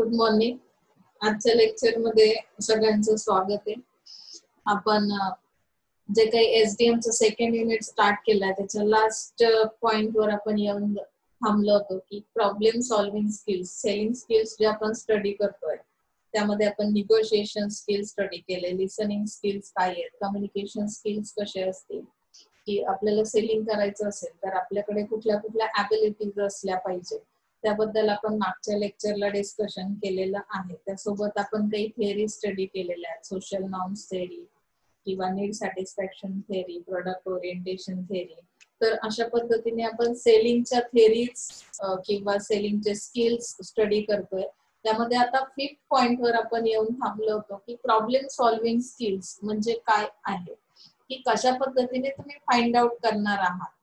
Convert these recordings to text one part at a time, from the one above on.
Good morning. आजच्या lecture मध्ये सगळ्यांचं स्वागत आहे. आपण जे काही एसडीएम चं सेकंड युनिट स्टार्ट केलंय त्याच्या लास्ट पॉइंट वर आपण येऊन थांबलो होतो की problem solving skills, selling skills जे आपण स्टडी करतोय त्यामध्ये आपण निगोशिएशन स्किल्स स्टडी केले, लिसनिंग स्किल्स काय आहेत, कम्युनिकेशन स्किल्स कसे असतील, की आपल्याला सेलिंग करायचं असेल तर आपल्याकडे कुठल्या कुठल्या ॲबिलिटीज असल्या पाहिजे त्याबद्दल आपण मागच्या लेक्चरला डिस्कशन केलेलं आहे. त्यासोबत आपण काही थेअरी स्टडी केलेल्या आहेत, सोशल नॉर्म्स थेअरी किंवा need satisfaction theory, product orientation theory. तर अशा पद्धतीने आपण सेलिंगच्या थेअरीज किंवा सेलिंगचे स्किल्स स्टडी करतोय. त्यामध्ये आता 5th पॉइंट वर आपण येऊन थांबलो होतो की प्रॉब्लेम सॉल्विंग स्किल्स म्हणजे काय आहे, की कशा पद्धतीने तुम्ही फाइंड आउट करणार आहात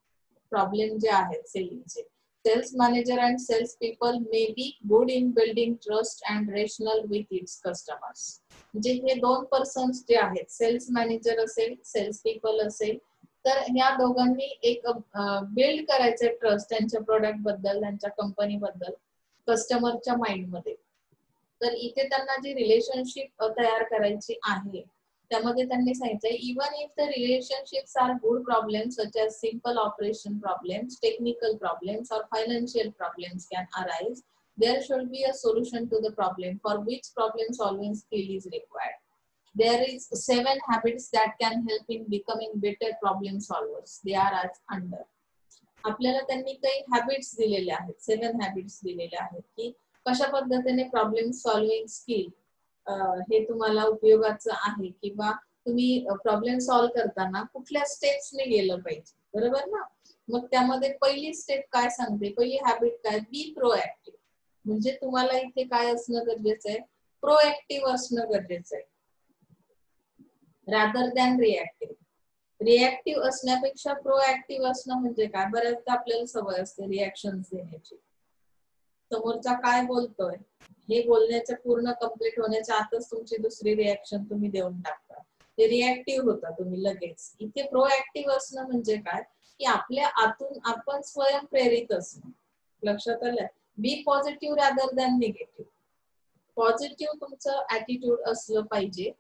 प्रॉब्लेम जे आहेत सेलिंगचे. Sales manager and sales people may be good in building trust and rational with its customers. म्हणजे हे दोन पर्सन्स जे आहेत, सेल्स मॅनेजर असेल, सेल्स पीपल असेल, तर ह्या दोघांनी एक बिल्ड करायचे ट्रस्ट त्यांच्या प्रोडक्ट बद्दल, त्यांच्या कंपनी बद्दल कस्टमरच्या माइंड मध्ये. तर इथे त्यांना जी रिलेशनशिप तयार करायची आहे त्यामध्ये त्यांनी सांगितलंय even if the relationships are good problems such as simple operation problems, technical problems और financial problems can arise, there should be a solution to the problem for which problem solving skill is required. There is 7 habits that can help in becoming better problem solvers. They are as under. आपल्याला त्यांनी काही habits दिलेले आहेत, 7 habits दिलेले आहेत की कशा पद्धतीने प्रॉब्लेम सॉल्विंग स्किल हे तुम्हाला उपयोगाचं आहे किंवा तुम्ही प्रॉब्लेम सॉल्व्ह करताना कुठल्या स्टेप्सने गेलं पाहिजे, बरोबर ना. मग त्यामध्ये पहिली स्टेप काय सांगते, पहिली हॅबिट काय, बी प्रोएक्टिव्ह. म्हणजे तुम्हाला इथे काय असणं गरजेचं आहे, प्रोएक्टिव्ह असणं गरजेचं आहे रादर दॅन रिएक्टिव्ह. रिएक्टिव्ह असण्यापेक्षा प्रोएक्टिव्ह असणं म्हणजे काय, बऱ्याचदा आपल्याला सवय असते रिएक्शन्स देण्याची. समोरचा काय बोलतोय हे बोलण्याच्या पूर्ण कंप्लीट होण्याच्या आतच तुमची दुसरी रिएक्शन तुम्ही देऊन टाकता, ते रिएक्टिव्ह होता तुम्ही लगेच. इथे प्रोएक्टिव्ह असणं म्हणजे काय, की आपल्या आतून आपण स्वयंप्रेरित असणं. लक्षात आलं. Be positive rather than negative. Positive तुमचं ऍटिट्यूड असलं पाहिजे,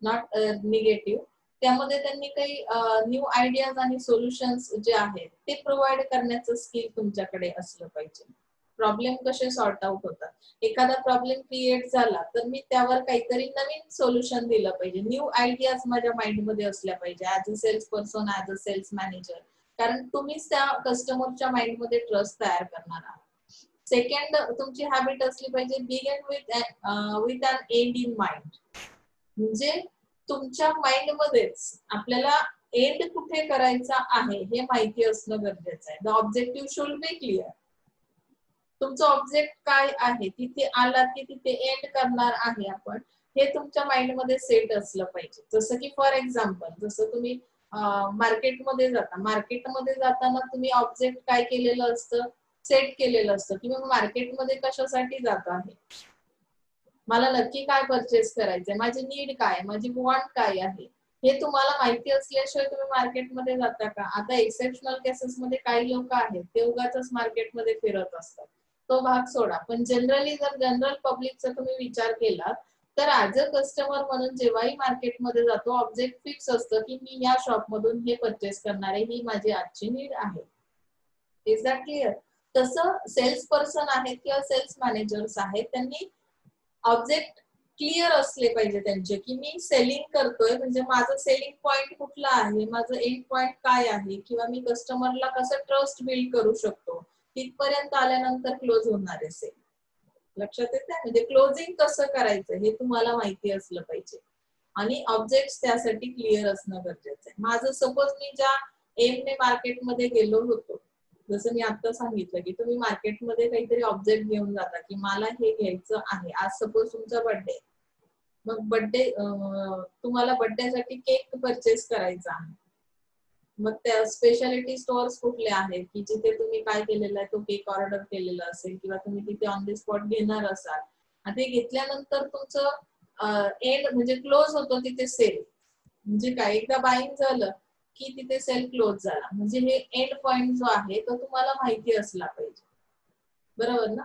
नॉट निगेटिव्ह. त्यामध्ये त्यांनी काही न्यू आयडियाज आणि सोल्युशन्स जे आहेत ते प्रोव्हाइड करण्याचं स्किल तुमच्याकडे असलं पाहिजे. प्रॉब्लेम कसे सॉर्ट आउट होतात, एखादा प्रॉब्लेम क्रिएट झाला तर मी त्यावर काहीतरी नवीन सोल्युशन दिलं पाहिजे, न्यू आयडियाज माझ्या माइंड मध्ये असल्या पाहिजे as a sales person, as a sales manager. कारण तुम्हीच त्या कस्टमरच्या माइंड मध्ये ट्रस्ट तयार करणार आहात. सेकंड तुमची हॅबिट असली पाहिजे, begin with an end in mind. म्हणजे तुमच्या माइंड मध्येच आपल्याला एंड कुठे करायचा आहे हे माहिती असणं गरजेचं आहे. The objective should be clear. तुमचं ऑब्जेक्ट काय आहे, तिथे आला की तिथे एंड करणार आहे आपण, हे तुमच्या माइंड मध्ये सेट असलं पाहिजे. जसं की फॉर एक्झाम्पल, जसं तुम्ही मार्केटमध्ये जाताना तुम्ही ऑब्जेक्ट काय केलेलं असतं, सेट केलेलं असतं की मग मार्केटमध्ये कशासाठी जात आहे, मला नक्की काय परचेस करायचंय, माझी नीड काय, माझी वॉन्ट काय आहे, हे तुम्हाला माहिती असल्याशिवाय तुम्ही मार्केटमध्ये जाता का. आता एक्सेप्शनल केसेस मध्ये काही लोक आहेत ते उगाचच मार्केटमध्ये फिरत असतात, तो भाग सोडा. पण जनरली जर जनरल पब्लिकचा तुम्ही विचार केला तर ऍज अ कस्टमर म्हणून जेव्हाही मार्केटमध्ये जातो ऑब्जेक्ट फिक्स असतं की मी या शॉप मधून हे परचेस करणार आहे, ही माझी आजची नीड आहे. Is that clear. तसं सेल्स पर्सन आहेत किंवा सेल्स मॅनेजर्स आहेत, त्यांनी ऑब्जेक्ट क्लिअर असले पाहिजे त्यांचे, की मी सेलिंग करतोय म्हणजे माझं सेलिंग पॉइंट कुठला आहे, माझं एंड पॉइंट काय आहे, किंवा मी कस्टमरला कसं ट्रस्ट बिल्ड करू शकतो, तिथपर्यंत आल्यानंतर क्लोज होणार असेल. लक्षात येत आहे. म्हणजे क्लोजिंग कसं करायचं हे तुम्हाला माहिती असलं पाहिजे आणि ऑब्जेक्ट त्यासाठी क्लिअर असणं गरजेचं आहे. माझं सपोज मी ज्या एमने मार्केटमध्ये गेलो होतो, जसं मी आता सांगितलं की तुम्ही मार्केटमध्ये काहीतरी ऑब्जेक्ट घेऊन जाता की मला हे घ्यायचं आहे. आज सपोज तुमचा बर्थडे, मग बर्थडे तुम्हाला बर्थडेसाठी केक परचेस करायचा आहे. मग त्या स्पेशालिटी स्टोअर्स कुठले आहेत की जिथे तुम्ही काय केलेलं आहे, तो केक ऑर्डर केलेला असेल किंवा तुम्ही तिथे ऑन द स्पॉट घेणार असाल. आणि ते घेतल्यानंतर तुमचं एंड म्हणजे क्लोज होतो तिथे सेल. म्हणजे काय, एकदा बाईंग झालं की तिथे सेल क्लोज झाला. म्हणजे हे एंड पॉइंट जो आहे तो तुम्हाला माहिती असला पाहिजे, बरोबर ना.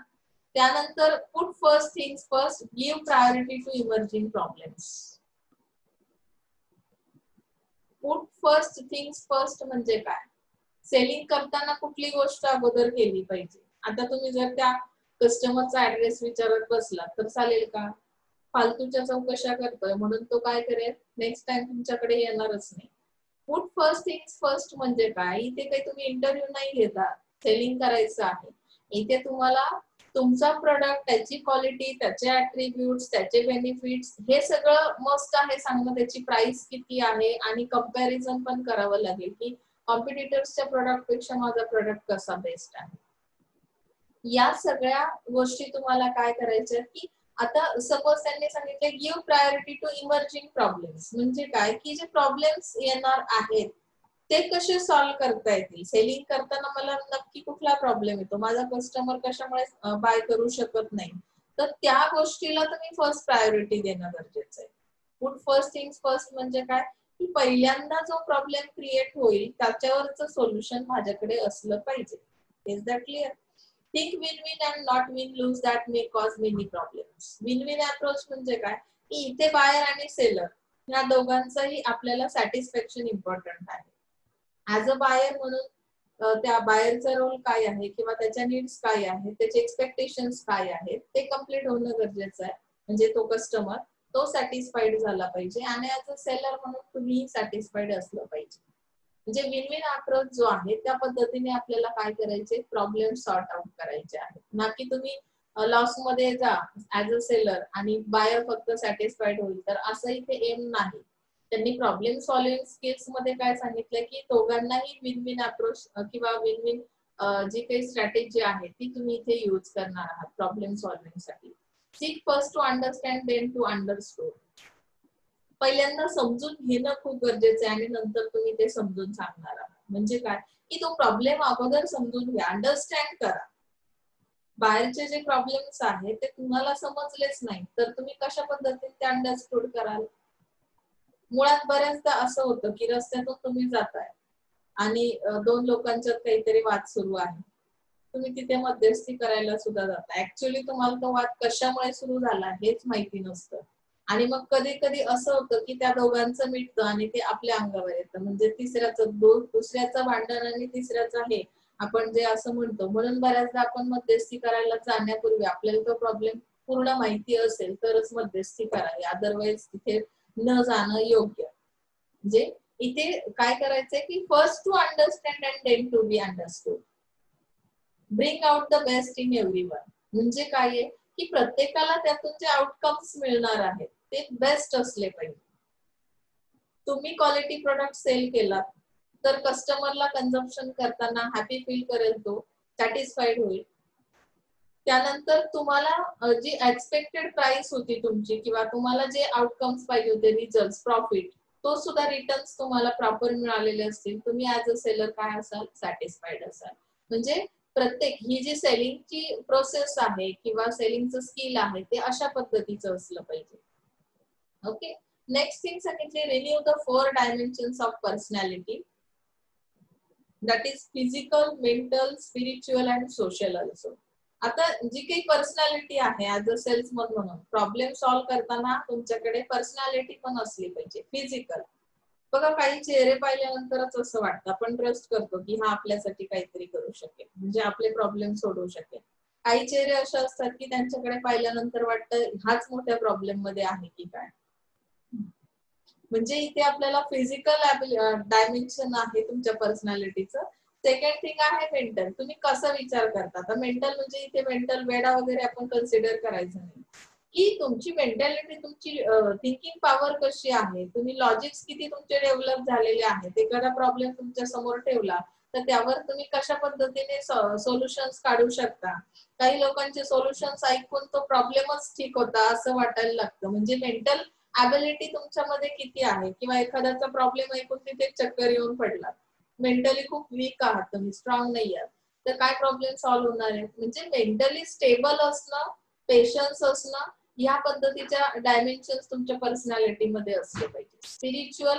त्यानंतर put first things first, give priority to emerging problems. Put first things first म्हणजे काय? सेलिंग करताना कुठली गोष्ट अगोदर केली पाहिजे. आता तुम्ही जर त्या कस्टमरचा ऍड्रेस विचारत बसला तर चालेल का? फालतूच्या चौकशा करतोय म्हणून तो काय करेल, नेक्स्ट टाइम तुमच्याकडे येणारच नाही. पुट फर्स्ट थिंग्स फर्स्ट म्हणजे काय? इथे काही तुम्ही इंटरव्ह्यू नाही घेता, सेलिंग करायचं आहे. इथे तुम्हाला तुमचा प्रोडक्ट, त्याची क्वालिटी, त्याचे ऍट्रिब्यूट्स, त्याचे बेनिफिट्स हे सगळं मस्ट आहे सांगणं, त्याची प्राइस किती आहे आणि कंपॅरिझन पण करावं लागेल की कॉम्पिटिटर्सच्या प्रोडक्ट पेक्षा माझा प्रोडक्ट कसा बेस्ट आहे. या सगळ्या गोष्टी तुम्हाला काय करायच्या की आता सपोज त्यांनी सांगितले give priority to emerging problems म्हणजे काय की जे प्रॉब्लेम्स येणार आहेत ते कसे सॉल्व्ह करता येतील. सेलिंग करताना मला नक्की कुठला प्रॉब्लेम येतो, माझा कस्टमर कशामुळे बाय करू शकत नाही, तर त्या गोष्टीला तुम्ही फर्स्ट प्रायोरिटी देणं गरजेचं आहे. पुट फर्स्ट थिंग्स फर्स्ट म्हणजे काय की पहिल्यांदा जो प्रॉब्लेम क्रिएट होईल त्याच्यावरचं सोल्युशन माझ्याकडे असलं पाहिजे. Is that clear? Think win win and not win loose that may cause many problems. Win win approach म्हणजे काय की इथे बायर आणि सेलर या दोघांचंही आपल्याला सॅटिस्फॅक्शन इम्पॉर्टंट आहे. ऍज अ बायर म्हणून त्या बायरचा रोल काय आहे किंवा त्याच्या नीड्स काय आहेत, त्याचे एक्सपेक्टेशन्स काय आहेत ते कम्प्लीट होणं गरजेचं आहे. म्हणजे तो कस्टमर तो सॅटिस्फाईड झाला पाहिजे आणि ऍज अ सेलर म्हणून तुम्ही सॅटिस्फाईड असलं पाहिजे. म्हणजे विन विन अप्रोच जो आहे त्या पद्धतीने आपल्याला काय करायचे, प्रॉब्लेम सॉर्ट आउट करायचे आहेत. ना की तुम्ही लॉस मध्ये जा ऍज अ सेलर आणि बायर फक्त सॅटिस्फाईड होईल, तर असं इथे एम नाही. त्यांनी प्रॉब्लेम सॉल्विंग स्किल्स मध्ये काय सांगितलं की दोघांनाही विन विन अप्रोच किंवा विन विन जी काही स्ट्रॅटेजी आहे ती तुम्ही इथे यूज करणार आहात प्रॉब्लेम सॉल्विंग साठी. Seek first to understand then to understood. पहिल्यांदा समजून घेणं खूप गरजेचं आहे आणि नंतर तुम्ही ते समजून सांगणार आहात. म्हणजे काय की तो प्रॉब्लेम अगोदर समजून घ्या, अंडरस्टँड करा. बाहेरचे जे प्रॉब्लेम्स आहेत ते तुम्हाला समजलेच नाही तर तुम्ही कशा पद्धतीने ते अंडरस्टूड कराल. मुळात बऱ्याचदा असं होतं की रस्त्यातून तुम्ही जाताय आणि दोन लोकांच्यात काहीतरी वाद सुरू आहे, तुम्ही तिथे मध्यस्थी करायला सुद्धा जाता. ऍक्च्युअली तुम्हाला तो वाद कशामुळे सुरू झाला हेच माहिती नसतं आणि मग कधी कधी असं होतं की त्या दोघांचं मिटतं आणि ते आपल्या अंगावर येतं. म्हणजे दुसऱ्याचं भांडण आणि तिसऱ्याचं हे आपण जे असं म्हणतो. म्हणून बऱ्याचदा आपण मध्यस्थी करायला जाण्यापूर्वी आपल्याला तो प्रॉब्लेम पूर्ण माहिती असेल तरच मध्यस्थी करावी, अदरवाईज तिथे न जाणं योग्य. म्हणजे इथे काय करायचंय की first to understand and then to be understood. Bring out the best in everyone म्हणजे काय आहे की प्रत्येकाला त्यातून जे आउटकम्स मिळणार आहेत ते बेस्ट असले पाहिजे. तुम्ही क्वालिटी प्रोडक्ट सेल केला तर कस्टमरला कन्झम्पशन करताना हॅपी फील करेल, तो सॅटिस्फाईड होईल. त्यानंतर तुम्हाला जी एक्सपेक्टेड प्राइस होती तुमची किंवा तुम्हाला जे आउटकम्स पाहिजे होते, रिझल्ट, प्रॉफिट, तो सुद्धा रिटर्न्स तुम्हाला प्रॉपर मिळालेले असतील. तुम्ही ऍज अ सेलर काय असाल, सॅटिस्फाईड असाल. म्हणजे प्रत्येक ही जी सेलिंगची प्रोसेस आहे किंवा सेलिंगचं स्किल आहे ते अशा पद्धतीचं असलं पाहिजे. ओके, नेक्स्ट थिंग सांगितले renew the 4 dimensions of personality. That is physical, mental, spiritual and social also. आता जी काही पर्सनॅलिटी आहे ऍज अ सेल्समन म्हणून प्रॉब्लेम सॉल्व्ह करताना तुमच्याकडे पर्सनॅलिटी पण असली पाहिजे. फिजिकल बघा, काही चेहरे पाहिल्यानंतरच असं वाटतं, आपण ट्रस्ट करतो की हा आपल्यासाठी काहीतरी करू शकेल, म्हणजे आपले प्रॉब्लेम सोडवू शकेल. काही चेहरे असे असतात की त्यांच्याकडे पाहिल्यानंतर वाटतं हाच मोठ्या प्रॉब्लेम मध्ये आहे की काय. म्हणजे इथे आपल्याला फिजिकल डायमेन्शन आहे तुमच्या पर्सनॅलिटीचं. सेकंड थिंग आहे मेंटल, तुम्ही कसा विचार करता. आता मेंटल म्हणजे इथे मेंटल वेडा वगैरे आपण कन्सिडर करायचं नाही, की तुमची मेंटॅलिटी, तुमची थिंकिंग पॉवर कशी आहे, तुम्ही लॉजिक्स किती तुमचे डेव्हलप झालेले आहेत. एखादा प्रॉब्लेम तुमच्या समोर ठेवला तर त्यावर तुम्ही कशा पद्धतीने सोल्युशन्स काढू शकता. काही लोकांचे सोल्युशन्स ऐकून तो प्रॉब्लेमच ठीक होता असं वाटायला लागतं. म्हणजे मेंटल ॲबिलिटी तुमच्यामध्ये किती आहे, किंवा एखाद्याचा प्रॉब्लेम ऐकून तिथे चक्कर येऊन पडला, मेंटली खूप वीक आहात तुम्ही, स्ट्रॉंग नाही आहात, तर काय प्रॉब्लेम सॉल्व्ह होणार आहे. म्हणजे मेंटली स्टेबल असणं, पेशन्स असणं, या पद्धतीच्या डायमेन्शन्स तुमच्या पर्सनॅलिटी मध्ये असले पाहिजे. स्पिरिच्युअल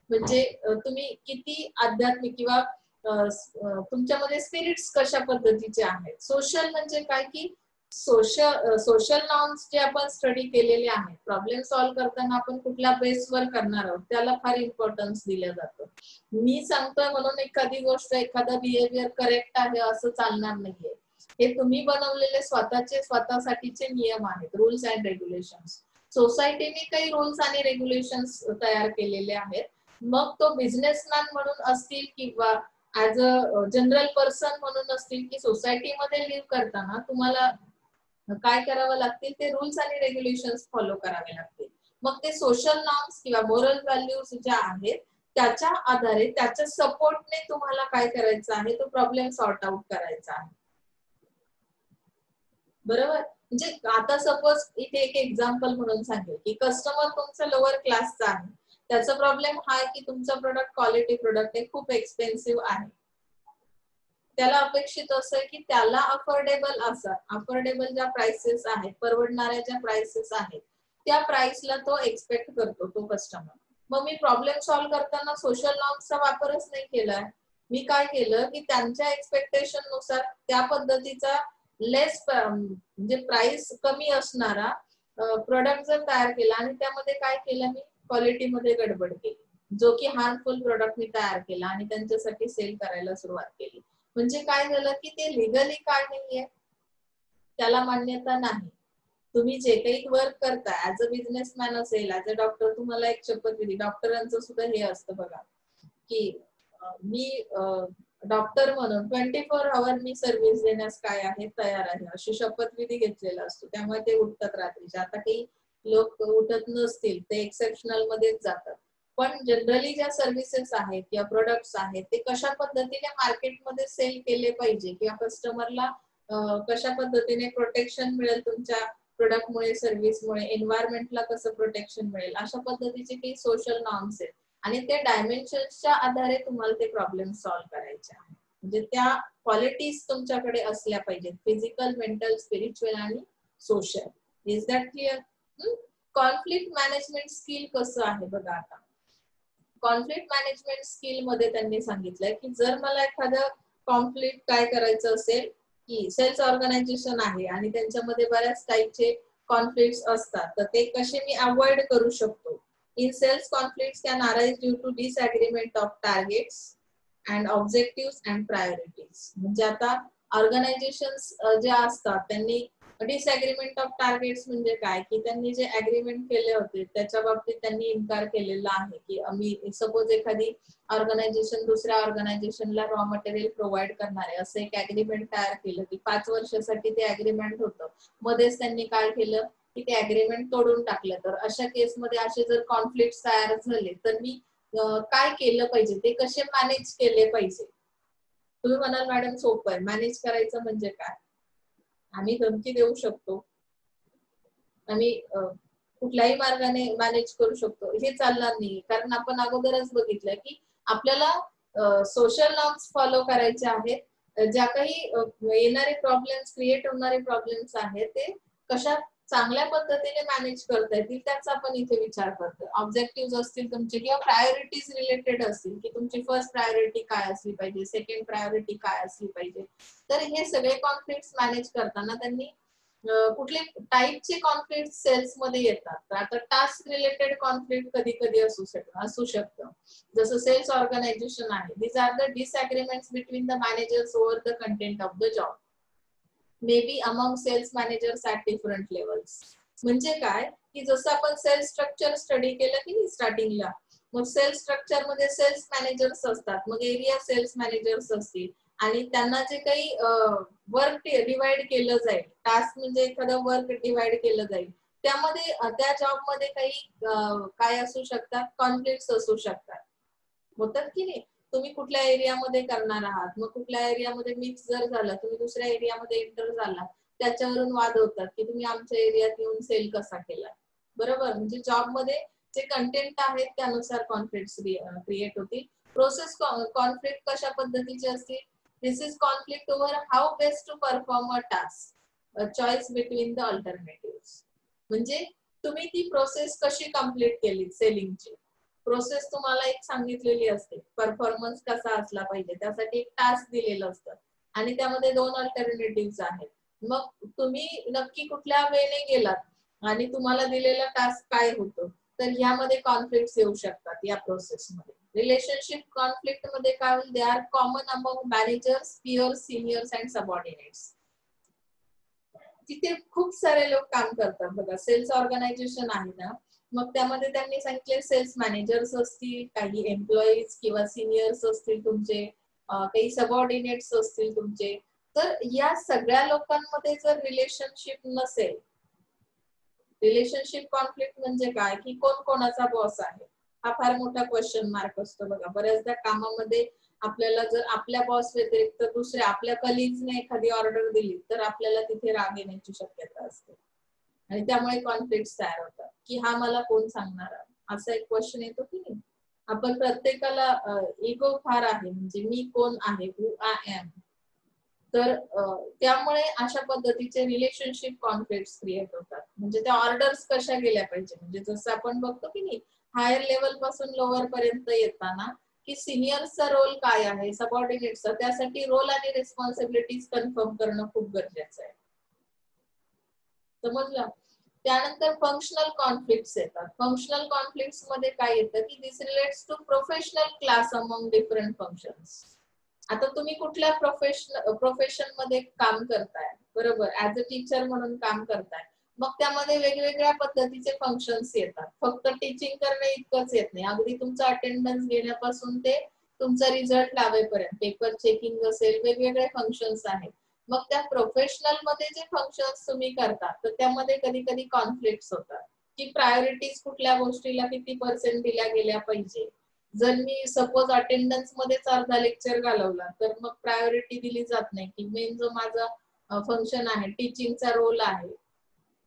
म्हणजे तुम्ही किती आध्यात्मिक किंवा तुमच्यामध्ये स्पिरिट्स कशा पद्धतीचे आहेत. सोशल म्हणजे काय की सोशल नॉर्म्स जे आपण स्टडी केलेले आहेत, प्रॉब्लेम सॉल्व्ह करताना आपण कुठल्या बेसवर करणार आहोत त्याला फार इम्पॉर्टन्स दिलं जातं. मी सांगतोय म्हणून एखादी गोष्ट, एखादा बिहेवियर करेक्ट आहे असं चालणार नाहीये. हे तुम्ही बनवलेले स्वतःसाठीचे नियम आहेत, रूल्स अँड रेग्युलेशन्स. सोसायटीने काही रूल्स आणि रेग्युलेशन्स तयार केलेले आहेत. मग तो बिझनेसमॅन म्हणून असतील किंवा ऍज अ जनरल पर्सन म्हणून असतील, की सोसायटीमध्ये लिव्ह करताना तुम्हाला काय करावं लागतील, ते रूल्स आणि रेग्युलेशन्स फॉलो करावे लागतील. मग ते सोशल नॉर्म्स किंवा मोरल व्हॅल्यूज ज्या आहेत त्याच्या आधारे, त्याच्या सपोर्टने तुम्हाला काय करायचं आहे, तो प्रॉब्लेम सॉर्ट आउट करायचा आहे. बरोबर. म्हणजे आता सपोज इथे एक एक्झाम्पल म्हणून सांगेल की कस्टमर तुमचा लोअर क्लासचा आहे, त्याचा प्रॉब्लेम हा आहे की तुमचा प्रोडक्ट क्वालिटी प्रोडक्ट आहे, खूप एक्सपेन्सिव्ह आहे. त्याला अपेक्षित असं आहे की त्याला अफोर्डेबल ज्या प्राइसेस आहेत, परवडणाऱ्या ज्या प्राइसेस आहेत, त्या प्राइसला तो एक्सपेक्ट करतो तो कस्टमर. मग मी प्रॉब्लेम सॉल्व्ह करताना सोशल नॉर्म्सचा वापरच नाही केलाय. मी काय केलं की त्यांच्या एक्सपेक्टेशन नुसार त्या पद्धतीचा म्हणजे प्राइस कमी असणारा प्रोडक्ट जर तयार केला आणि त्यामध्ये काय केलं, मी क्वालिटीमध्ये गडबड केली, जो की हार्मफुल प्रोडक्ट मी तयार केला आणि त्यांच्यासाठी सेल करायला सुरुवात केली. म्हणजे काय झालं की ते लिगली काय नाहीये, त्याला मान्यता नाही. तुम्ही जे काही वर्क करता ऍज अ बिझनेसमॅन असेल, ऍज अ डॉक्टर, तुम्हाला एक शपथविधी, डॉक्टरांचं सुद्धा हे असतं बघा की मी डॉक्टर म्हणून 24 आवर मी सर्व्हिस देण्यास काय आहे, तयार आहे, अशी शपथविधी घेतलेला असतो. त्यामुळे ते उठतात रात्रीचे. आता काही लोक उठत नसतील, ते एक्सेप्शनल मध्येच जातात. पण जनरली ज्या सर्व्हिसेस आहेत किंवा प्रोडक्ट्स आहेत, ते कशा पद्धतीने मार्केटमध्ये सेल केले पाहिजे किंवा कस्टमरला कशा पद्धतीने प्रोटेक्शन मिळेल तुमच्या प्रोडक्टमुळे, सर्व्हिसमुळे, एन्व्हायरमेंटला कसं प्रोटेक्शन मिळेल, अशा पद्धतीचे काही सोशल नॉर्म्स आहेत. आणि ते डायमेन्शन्सच्या आधारे तुम्हाला ते प्रॉब्लेम सॉल्व्ह करायचे आहे. म्हणजे त्या क्वालिटीज तुमच्याकडे असल्या पाहिजेत, फिजिकल, मेंटल, स्पिरिच्युअल आणि social. Is that clear? Conflict management skill कसं आहे बघा. आता कॉन्फ्लिक्ट मॅनेजमेंट स्किल मध्ये त्यांनी सांगितलंय की जर मला एखादं कॉन्फ्लिक्ट काय करायचं असेल, की सेल्स ऑर्गनायझेशन आहे आणि त्यांच्यामध्ये बऱ्याच टाईपचे कॉन्फ्लिक्ट्स असतात, तर ते कसे मी अवॉइड करू शकतो. In sales, conflicts can arise due to disagreement of targets and objectives and priorities. म्हणजे आता ऑर्गनायझेशन्स जे असतात त्यांनी डिसएग्रीमेंट ऑफ टार्गेट्स म्हणजे काय, की त्यांनी जे अग्रीमेंट केले होते त्याच्या बाबतीत त्यांनी इन्कार केलेला आहे, की आम्ही सपोज एखादी ऑर्गनायझेशन दुसऱ्या ऑर्गनायझेशनला रॉ मटेरियल प्रोव्हाइड करणार आहे असं एक अग्रीमेंट तयार केलं की 5 वर्षासाठी ते अग्रीमेंट होतं. मध्येच त्यांनी काय केलं की ते अग्रीमेंट तोडून टाकलं. तर अशा केसमध्ये असे जर कॉन्फ्लिक्ट तयार झाले तर मी काय केलं पाहिजे, ते कसे मॅनेज केले पाहिजे. तुम्ही म्हणाल मॅडम सोपं आहे, मॅनेज करायचं म्हणजे काय? आम्ही धमकी देऊ शकतो, आम्ही कुठल्याही मार्गाने मॅनेज करू शकतो, हे चालणार नाही. कारण आपण अगोदरच बघितलं की आपल्याला सोशल नॉर्म्स फॉलो करायचे आहेत. ज्या काही येणारे प्रॉब्लेम्स, क्रिएट होणारे प्रॉब्लेम्स आहेत, ते कशा चांगल्या पद्धतीने मॅनेज करता येतील त्याचा आपण इथे विचार करतो. ऑब्जेक्टिव्ह असतील तुमचे किंवा प्रायोरिटीज रिलेटेड असतील, की तुमची फर्स्ट प्रायोरिटी काय असली पाहिजे, सेकंड प्रायोरिटी काय असली पाहिजे. तर हे सगळे कॉन्फ्लिक्ट्स मॅनेज करताना त्यांनी कुठले टाईपचे कॉन्फ्लिक्ट सेल्स मध्ये येतात. तर आता टास्क रिलेटेड कॉन्फ्लिक्ट कधी कधी असू शकतं. जसं सेल्स ऑर्गनायझेशन आहे, these are the disagreements between the managers over the content of the job, may be among sales managers at different levels. म्हणजे काय, की जसं आपण सेल्स स्ट्रक्चर स्टडी केलं की नाही स्टार्टिंगला, मग सेल्स स्ट्रक्चर मध्ये सेल्स मॅनेजर्स असतात, मग एरिया सेल्स मॅनेजर्स असतील आणि त्यांना जे काही वर्क डिवाइड केलं जाईल, टास्क म्हणजे एखादं वर्क डिवाइड केलं जाईल, त्यामध्ये त्या जॉब मध्ये काही काय असू शकतात, कॉन्फ्लिक्ट्स असू शकतात. होतात की नाही. तुम्ही कुठल्या एरियामध्ये करणार आहात, मग कुठल्या एरियामध्ये मिक्स जर झालं, तुम्ही दुसऱ्या एरियामध्ये एंटर झाला, त्याच्यावरून वाद होतात की तुम्ही आमच्या एरियात येऊन सेल कसा केला. बरोबर. म्हणजे जॉब मध्ये जे कंटेंट आहेत त्यानुसार कॉन्फ्लिक्ट्स क्रिएट होतील. प्रोसेस कॉन्फ्लिक्ट कशा पद्धतीचे असतील, this is conflict over how best to perform a task, choice between the alternative. म्हणजे तुम्ही ती प्रोसेस कशी कम्प्लीट केली, सेलिंगची प्रोसेस तुम्हाला एक सांगितलेली असते, परफॉर्मन्स कसा असला पाहिजे, त्यासाठी एक टास्क दिलेलं असतं आणि त्यामध्ये 2 अल्टरनेटिव्ह आहेत. मग तुम्ही नक्की कुठल्या वेने गेलात आणि तुम्हाला दिलेला टास्क काय होतो, तर ह्यामध्ये कॉन्फ्लिक्ट येऊ शकतात या प्रोसेसमध्ये. रिलेशनशिप कॉन्फ्लिक्ट मध्ये काय होईल, they are common among managers, peers, seniors and subordinates. तिथे खूप सारे लोक काम करतात बघा. सेल्स ऑर्गनायझेशन आहे ना, मग त्यामध्ये त्यांनी सांगितले सेल्स मॅनेजर्स असतील, काही एम्प्लॉईज किंवा सिनियर्स असतील तुमचे, काही सबऑर्डिनेट्स असतील तुमचे. तर या सगळ्या लोकांमध्ये जर रिलेशनशिप नसेल, रिलेशनशिप कॉन्फ्लिक्ट म्हणजे काय, की कोण कोणाचा बॉस आहे, हा फार मोठा क्वेश्चन मार्क असतो बघा. बऱ्याचदा कामामध्ये आपल्याला जर आपल्या बॉस व्यतिरिक्त दुसऱ्या आपल्या कलिग्सने एखादी ऑर्डर दिली तर आपल्याला तिथे राग येण्याची शक्यता असते आणि त्यामुळे कॉन्फ्लिक्ट तयार होतात, की हा मला कोण सांगणार, असा एक क्वेश्चन येतो की नाही. आपण प्रत्येकाला इगो फार आहे, म्हणजे मी कोण आहे, हु आय एम. तर त्यामुळे अशा पद्धतीचे रिलेशनशिप कॉन्फ्लिक्ट क्रिएट होतात. म्हणजे त्या ऑर्डर्स कशा गेल्या पाहिजे, म्हणजे जसं आपण बघतो की नाही, हायर लेवल पासून लोअर पर्यंत येताना की सिनियरचा रोल काय आहे, सबऑर्डिनेटचा, त्यासाठी रोल आणि रिस्पॉन्सिबिलिटीज कन्फर्म करणं खूप गरजेचं आहे. समजलं. त्यानंतर फंक्शनल कॉन्फ्लिक्ट्स येतात. फंक्शनल कॉन्फ्लिक्ट्स मध्ये काय येतं, की this relates to professional class among different functions. आता तुम्ही कुठल्या प्रोफेशन मध्ये काम करताय, बरोबर, ऍज अ टीचर म्हणून काम करताय, मग त्यामध्ये वेगवेगळ्या पद्धतीचे फंक्शन्स येतात. फक्त टीचिंग करणे इतकंच येत नाही, अगदी तुमचा अटेंडन्स घेण्यापासून ते तुमचा रिझल्ट लावेपर्यंत पेपर चेकिंग असेल, वेगवेगळे फंक्शन्स आहेत. मग त्या प्रोफेशनल मध्ये जे फंक्शन्स तुम्ही करता, तर त्यामध्ये कधी कधी कॉन्फ्लिक्ट होतात, की प्रायोरिटीज कुठल्या गोष्टीला किती पर्सेंट दिल्या गेल्या पाहिजे. जर मी सपोज अटेंडन्स मध्येच अर्धा लेक्चर घालवला तर मग प्रायोरिटी दिली जात नाही, की मेन जो माझा फंक्शन आहे, टीचिंगचा रोल आहे,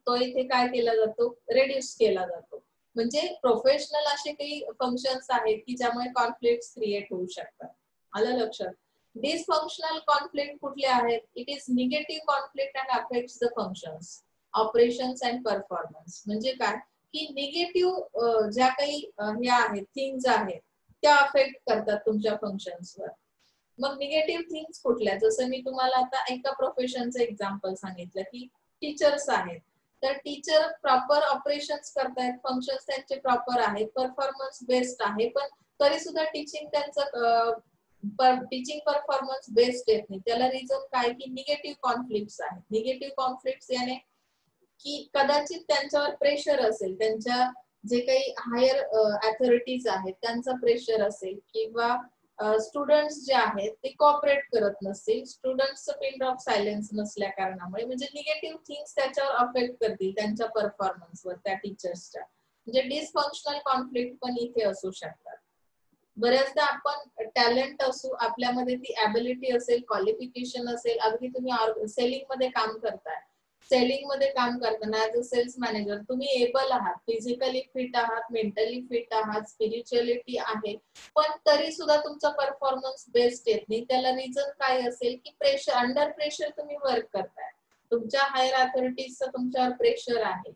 तो इथे काय केला जातो, रेड्यूस केला जातो. म्हणजे प्रोफेशनल असे काही फंक्शन्स आहेत की ज्यामुळे कॉन्फ्लिक्ट क्रिएट होऊ शकतात. आलं लक्षात. डिसफंक्शनल कॉन्फ्लिक्ट कुठले आहेत, it is negative conflict and affects the functions, operations and performance. म्हणजे काय, की निगेटिव्ह ज्या काही हे आहेत, थिंग्स आहेत, त्या अफेक्ट करतात तुमच्या फंक्शन्सवर. मग निगेटिव्ह थिंग्स कुठल्या, जसं मी तुम्हाला आता एका प्रोफेशनचं एक्झाम्पल सांगितलं की टीचर्स आहेत, तर टीचर प्रॉपर ऑपरेशन्स करतायत, फंक्शन्स त्यांचे प्रॉपर आहेत, परफॉर्मन्स बेस्ड आहे, पण तरी सुद्धा टीचिंग त्यांचं टीचिंग परफॉर्मन्स बेस्ड येत नाही. त्याला रिझन काय, की निगेटिव्ह कॉन्फ्लिक्ट्स आहेत. निगेटिव्ह कॉन्फ्लिक्ट्स याने की कदाचित त्यांच्यावर प्रेशर असेल, त्यांच्या जे काही हायर अथॉरिटीज आहेत त्यांचा प्रेशर असेल, किंवा स्टुडंट्स जे आहेत ते कॉपरेट करत नसतील, स्टुडंट्सचं पिन ऑफ सायलेन्स नसल्या कारणामुळे, म्हणजे निगेटिव्ह थिंग्स त्याच्यावर अफेक्ट करतील त्यांच्या परफॉर्मन्सवर, त्या टीचर्सच्या. म्हणजे डिसफंक्शनल कॉन्फ्लिक्ट पण इथे असू शकतात. बऱ्याचदा आपण टॅलेंट असू, आपल्यामध्ये ती ॲबिलिटी असेल, क्वालिफिकेशन असेल, अगदी तुम्ही सेलिंग मध्ये काम करताय, सेलिंग मध्ये काम करताना ऍज अ सेल्स मॅनेजर तुम्ही एबल आहात, फिजिकली फिट आहात, मेंटली फिट आहात, स्पिरिच्युअलिटी आहे, पण तरी सुद्धा तुमचा परफॉर्मन्स बेस्ट येत नाही. त्याला रिझन काय असेल, की प्रेशर, अंडर प्रेशर तुम्ही वर्क करताय, तुमच्या हायर अथॉरिटीजचं तुमच्यावर प्रेशर आहे,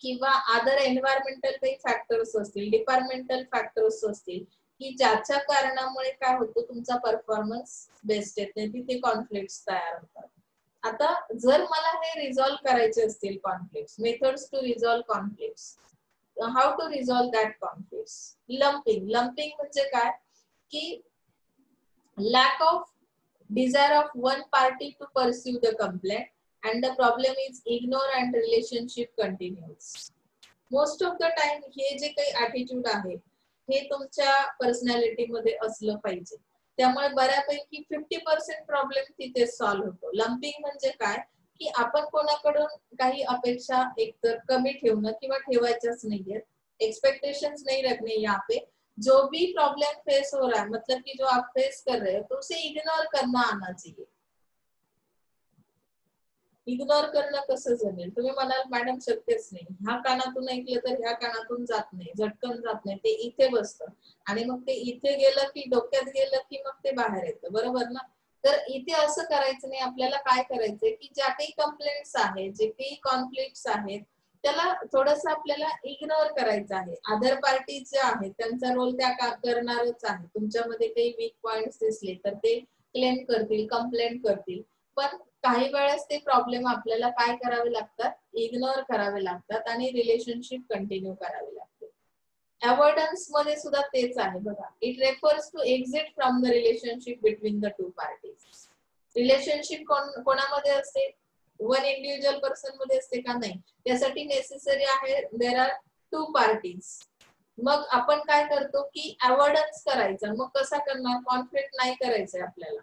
किंवा अदर एन्व्हायरमेंटल काही फॅक्टर्स असतील, डिपार्टमेंटल फॅक्टर्स असतील, की ज्याच्या कारणामुळे काय होतं, तुमचा परफॉर्मन्स बेस्ट येत नाही, तिथे कॉन्फ्लिक्ट्स तयार होतात. आता जर मला हे रिझॉल्व्ह करायचे असतील conflicts, methods to resolve conflicts, how to resolve that conflicts. Lumping. Lumping म्हणजे काय, की lack of desire of one party to pursue the complaint and the problem is ignore and relationship continues. Most of the time हे जे काही attitude आहे हे तुमच्या personality मध्ये असलं पाहिजे. त्यामुळे बऱ्यापैकी 50% प्रॉब्लेम तिथे सॉल्व्ह होतो. लंपिंग म्हणजे काय, की आपण कोणाकडून काही अपेक्षा एकतर कमी ठेवणं किंवा ठेवायच्याच नाहीये, एक्सपेक्टेशंस नहीं रखने यहाँ पे, जो भी प्रॉब्लम फेस हो रहा है, मतलब कि जो आप फेस कर रहे हो, तो उसे इग्नोर करना आना चाहिए. इग्नोर करणं कसं जमेल, तुम्ही म्हणाल मॅडम शक्यच नाही, ह्या कानातून ऐकलं तर ह्या कानातून जात नाही, झटकन जात नाही, ते इथे बसतं आणि मग ते इथे गेलं की डोक्यात गेलं की मग ते बाहेर येतं, बरोबर ना. तर इथे असं करायचं नाही. आपल्याला काय करायचंय, की ज्या काही कंप्लेंट्स आहेत, जे काही कॉन्फ्लिक्ट्स आहेत, त्याला थोडस आपल्याला इग्नोर करायचं आहे. अदर पार्टी जे आहेत त्यांचा रोल त्या करणारच आहे. तुमच्यामध्ये काही वीक पॉइंट्स दिसले तर ते क्लेम करतील, कंप्लेंट करतील, पण काही वेळेस ते प्रॉब्लेम आपल्याला काय करावे लागतात, इग्नोर करावे लागतात आणि रिलेशनशिप कंटिन्यू करावी लागते. अवॉइडन्स मध्ये सुद्धा तेच आहे बघा. It refers to exit from the relationship between the two parties. Relationship कोणामध्ये असते, वन इंडिव्हिज्युअल पर्सन मध्ये असते का, नाही. त्यासाठी नेसेसरी आहे देर आर टू पार्टीज. मग आपण काय करतो की अवॉइडन्स करायचा. मग कसा करणार, कॉन्फ्लिक्ट नाही करायचंय आपल्याला.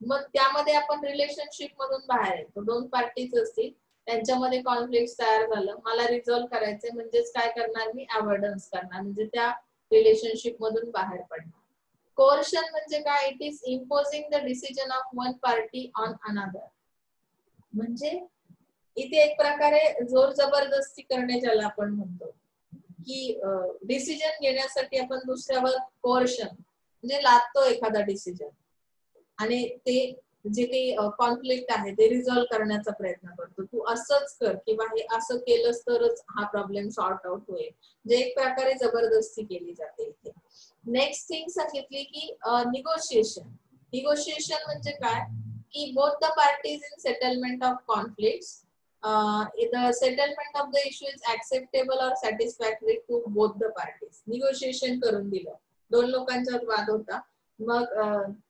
मग त्यामध्ये आपण रिलेशनशिप मधून बाहेर येतो. दोन पार्टीज असतील, त्यांच्यामध्ये कॉन्फ्लिक्ट तयार झालं, मला रिझॉल्व्ह करायचंय, म्हणजेच काय करणार मी, अवॉइडन्स करणार, म्हणजे त्या रिलेशनशिप मधून बाहेर पडणार. कोर्शन म्हणजे काय, it is imposing the decision of one party on another. म्हणजे इथे एक प्रकारे जोर जबरदस्ती करणे ज्याला आपण म्हणतो, की डिसिजन घेण्यासाठी आपण दुसऱ्यावर कोर्शन म्हणजे लादतो एखादा डिसिजन, आणि ते जे काही कॉन्फ्लिक्ट आहे ते रिझॉल्व्ह करण्याचा प्रयत्न करतो. तू असंच कर किंवा हे असं केलंस तरच हा प्रॉब्लेम सॉर्ट आउट होईल, जे एक प्रकारे जबरदस्ती केली जाते इथे. नेक्स्ट थिंग सांगितली की निगोशिएशन. निगोशिएशन म्हणजे काय, की both the parties in settlement of conflicts, the settlement of the issue is acceptable or satisfactory to both the parties. Negotiation करून दिलं, दोन लोकांच्यात वाद होता, मग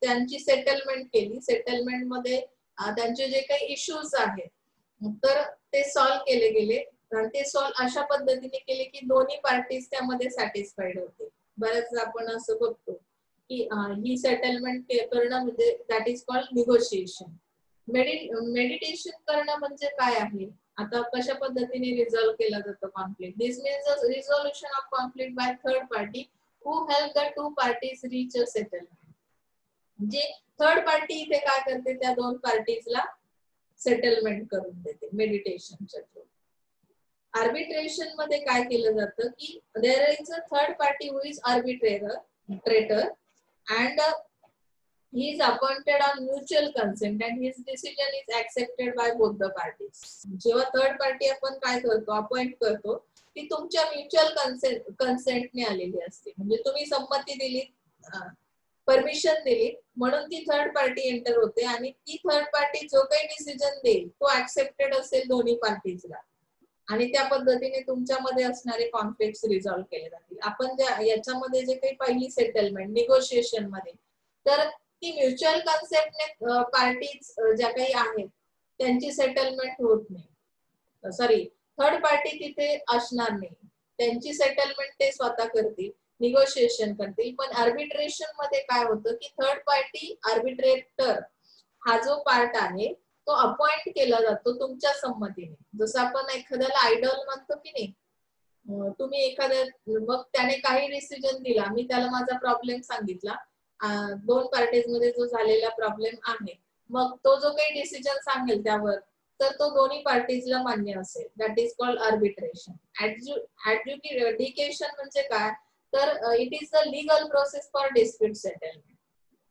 त्यांची सेटलमेंट केली. सेटलमेंट मध्ये त्यांचे जे काही इश्यूज आहेत तर ते सॉल्व्ह केले गेले, आणि ते सॉल्व्ह अशा पद्धतीने केले की दोन्ही पार्टीज त्यामध्ये सॅटिस्फाईड होते. बऱ्याच आपण असं बघतो की ही सेटलमेंट करणं म्हणजे that is called negotiation. Meditation करणं म्हणजे काय आहे, आता कशा पद्धतीने रिझॉल्व्ह केला जातो conflict. This means the resolution of conflict by third party who help the two parties reach a settlement. म्हणजे थर्ड पार्टी इथे काय करते, त्या दोन पार्टीजला सेटलमेंट करून देते मेडिटेशनच्या थ्रू. आर्बिट्रेशन मध्ये काय केलं जातं की there is a third party who is arbitrator and he is appointed on mutual consent and his decision is accepted by both the parties. जेव्हा थर्ड पार्टी आपण काय करतो, अपॉइंट करतो, ती तुमच्या म्युच्युअल कन्सेंटने आलेली असते. म्हणजे तुम्ही संमती दिली, परमिशन दिली, म्हणून ती थर्ड पार्टी एंटर होते, आणि ती थर्ड पार्टी जो काही डिसिजन देईल तो ऍक्सेप्टेड असेल दोन्ही पार्टीजला, आणि त्या पद्धतीने तुमच्यामध्ये असणारे कॉन्फ्लिक्ट्स रिझॉल्व्ह केले जातील. आपण याच्यामध्ये जे काही पहिली सेटलमेंट निगोशिएशन मध्ये, तर ती म्युच्युअल कन्सेंटने पार्टीज ज्या काही आहेत त्यांची सेटलमेंट होत नाही. सॉरी, थर्ड पार्टी तिथे असणार नाही, त्यांची सेटलमेंट ते स्वतः करतील, निगोशिएशन करतील. पण आर्बिट्रेशन मध्ये काय होतं की थर्ड पार्टी आर्बिट्रेटर हा जो पार्ट आहे तो अपॉइंट केला जातो तुमच्या संमतीने. जसं आपण एखाद्याला आयडॉल म्हणतो की नाही, तुम्ही एखाद्या, मग त्याने काही डिसिजन दिला, मी त्याला माझा प्रॉब्लेम सांगितला, दोन पार्टीज मध्ये जो झालेला प्रॉब्लेम आहे, मग तो जो काही डिसिजन सांगेल त्यावर तर तो दोन्ही पार्टीजला मान्य असेल, that is called arbitration. Adjudication म्हणजे काय, तर it is the legal process for dispute settlement.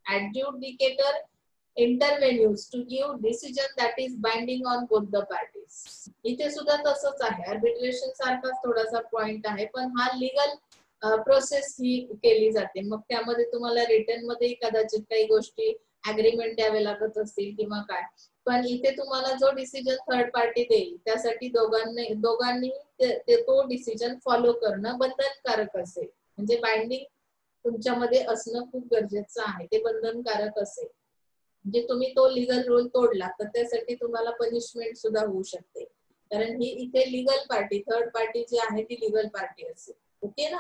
Adjudicator intervenes to give decision that is binding on both the parties. इथे सुद्धा तसंच आहे, आर्बिट्रेशन सारखाच थोडासा पॉइंट आहे, पण हा लीगल प्रोसेस ही केली जाते. मग त्यामध्ये तुम्हाला रिटर्न मध्ये कदाचित काही गोष्टी अग्रीमेंट द्यावे लागत असतील किंवा काय, पण इथे तुम्हाला जो डिसिजन थर्ड पार्टी देईल त्यासाठी दोघांनी तो डिसिजन फॉलो करणं बंधनकारक असेल. म्हणजे बाइंडिंग तुमच्यामध्ये असणं खूप गरजेचं आहे, ते बंधनकारक असेल. म्हणजे तुम्ही तो लीगल रूल तोडला तर त्यासाठी तुम्हाला पनिशमेंट सुद्धा होऊ शकते, कारण ही इथे लीगल पार्टी, थर्ड पार्टी जी आहे ती लीगल पार्टी असेल. ओके ना.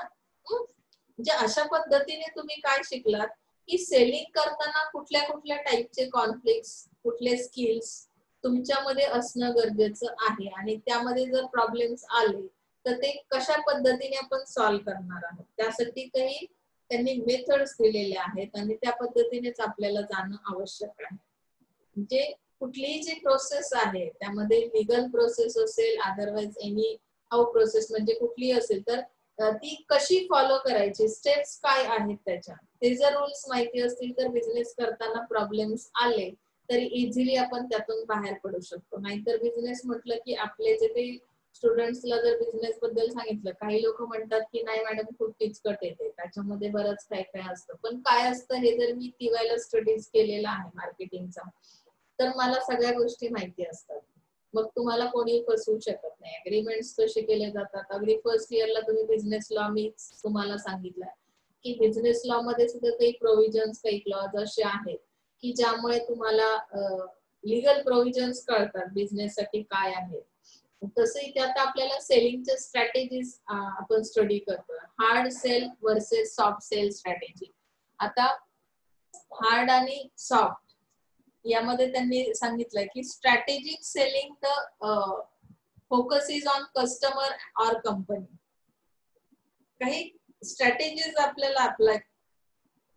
म्हणजे अशा पद्धतीने तुम्ही काय शिकलात की सेलिंग करताना कुठल्या कुठल्या टाईपचे कॉन्फ्लिक्ट्स, कुठले स्किल्स तुमच्यामध्ये असणं गरजेचं आहे, आणि त्यामध्ये जर प्रॉब्लेम्स आले तर ते कशा पद्धतीने आपण सॉल्व्ह करणार आहोत, त्यासाठी काही त्यांनी मेथड्स दिलेले आहेत, आणि त्या पद्धतीनेच आपल्याला जाणं आवश्यक आहे. म्हणजे कुठलीही जी प्रोसेस आहे त्यामध्ये लीगल प्रोसेस असेल, अदरवाइज एनी हाऊ प्रोसेस म्हणजे कुठली असेल, तर ती कशी फॉलो करायची, स्टेप्स काय आहेत त्याच्या, ते जर रूल्स माहिती असतील तर बिझनेस करताना प्रॉब्लेम्स आले तरी इझिली आपण त्यातून बाहेर पडू शकतो. नाहीतर बिझनेस म्हटलं की आपले जे काही स्टुडंट्सला जर बिझनेस बद्दल सांगितलं, काही लोक म्हणतात की नाही मॅडम खूप किचकट येते, त्याच्यामध्ये बरंच काय काय असतं. पण काय असतं हे जर मी टीवायला स्टडीज केलेला आहे मार्केटिंगचा, तर मला सगळ्या गोष्टी माहिती असतात, मग तुम्हाला कोणी फसवू शकत नाही. अग्रीमेंट्स कसे केले जातात, अगदी फर्स्ट इयरला तुम्ही बिझनेस लॉ मी तुम्हाला सांगितलंय की बिझनेस लॉ मध्ये सुद्धा काही प्रोव्हिजन्स, काही क्लॉज असे आहेत की ज्यामुळे तुम्हाला लीगल प्रोव्हिजन्स कळतात बिझनेस साठी काय आहे. तसंही त्यात आपल्याला सेलिंगच्या स्ट्रॅटेजीज आपण स्टडी करतो. Hard sell versus soft sell strategy. आता हार्ड आणि सॉफ्ट यामध्ये त्यांनी सांगितलंय की strategic selling the focus is on customer or company. काही स्ट्रॅटेजीज आपल्याला अप्लाय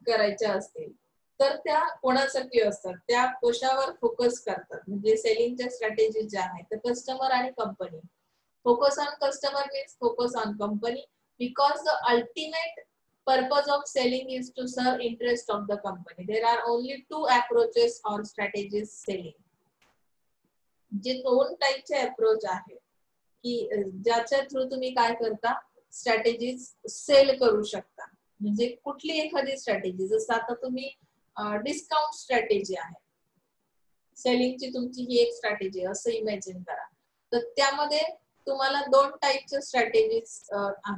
करायच्या असतील तर त्या कोणासाठी असतात, त्या कशावर फोकस करतात. म्हणजे सेलिंगच्या स्ट्रॅटेजी ज्या आहेत तर कस्टमर आणि company. Focus on customer means focus on company because the ultimate purpose of selling is to serve interest of the company. There are only two approaches or strategies selling. जे दोन टाईपचे approach आहेत की ज्याच्या through तुम्ही काय करता, strategies sale करू शकता. म्हणजे कुठली एखादी स्ट्रॅटेजी, जसं आता तुम्ही डिस्काउंट स्ट्रॅटेजी आहे, सेलिंगची तुमची ही एक स्ट्रॅटेजी असं इमॅजिन करा. तर त्यामध्ये तुम्हाला दोन टाईपचे स्ट्रॅटेजीज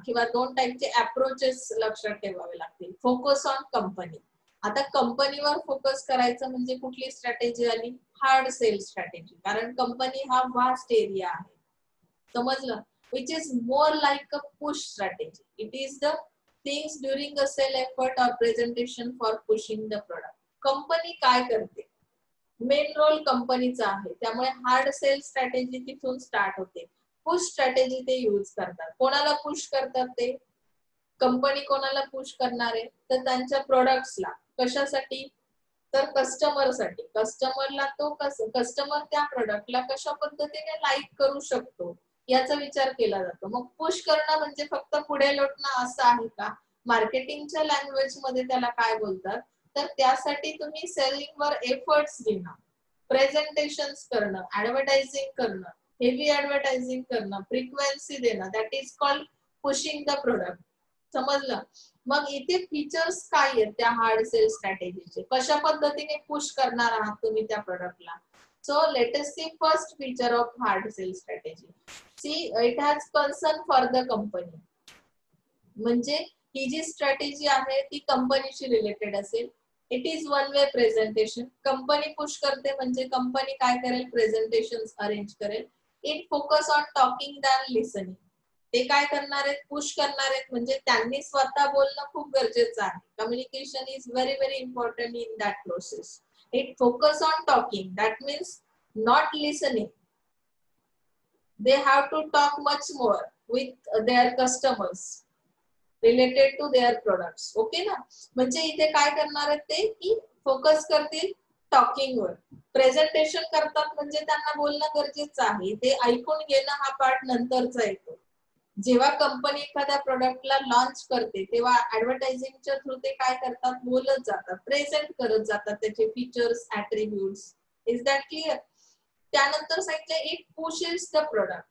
किंवा दोन टाईपचे अप्रोचेस लक्षात ठेवावे लागतील. Focus on company. आता कंपनीवर फोकस करायचं म्हणजे कुठली स्ट्रॅटेजी आली, हार्ड सेल स्ट्रॅटेजी. कारण कंपनी हा वास्ट एरिया आहे, समजलं, which is more like a push strategy. It is the things during a sale effort or presentation for pushing the product. Company काय करते, मेन रोल कंपनीचा आहे, त्यामुळे हार्ड सेल स्ट्रॅटेजी तिथून स्टार्ट होते. पुश स्ट्रॅटेजी ते यूज करतात. कोणाला पुश करतात ते, कंपनी कोणाला पुश करणार आहे तर त्यांच्या प्रोडक्ट्सला. कशासाठी, तर कस्टमरसाठी. कस्टमरला तो कस्टमर त्या प्रोडक्टला कशा पद्धतीने लाईक करू शकतो याचा विचार केला जातो. मग पुश करणं म्हणजे फक्त पुढे लोटणं असं आहे का, मार्केटिंगच्या लँग्वेज मध्ये त्याला काय बोलतात, तर त्यासाठी तुम्ही सेलिंग वर एफर्ट्स घेणं, प्रेझेंटेशन्स करणं, ऍडव्हर्टायझिंग करणं, हेवी ऍडव्हर्टायझिंग करणं, फ्रिक्वेन्सी देणं, that is called pushing the product. समजलं. मग इथे फीचर्स काय आहेत त्या हार्ड सेल स्ट्रॅटेजीचे, कशा पद्धतीने पुश करणार आहात तुम्ही त्या प्रोडक्टला. So let us see first feature of hard sell strategy. See it has concern for the company. म्हणजे ही जी स्ट्रॅटेजी आहे ती कंपनीशी रिलेटेड असेल. It is one way presentation. Company push करते म्हणजे कंपनी काय करेल, प्रेझेंटेशन अरेंज करेल. It focus on talking than listening. ते काय करणार आहेत, पुश करणार आहेत म्हणजे त्यांनी स्वतः बोलणं खूप गरजेचं आहे. Communication is very very important in that process. It focus on talking, that means not listening. They have to talk much more with their customers related to their products. Okay ना. म्हणजे इथे काय करणार आहेत ते, की फोकस करतील talking वर. प्रेझेंटेशन करतात म्हणजे त्यांना बोलणं गरजेचं आहे, ते ऐकून घेणं हा पार्ट नंतरचा येतो. जेव्हा कंपनी एखाद्या प्रोडक्टला लॉन्च करते तेव्हा ऍडव्हर्टायझिंगच्या थ्रू ते काय करतात, बोलत जातात, प्रेझेंट करत जातात त्याचे features, attributes. Is that clear. त्यानंतर सांगितलं it pushes the product.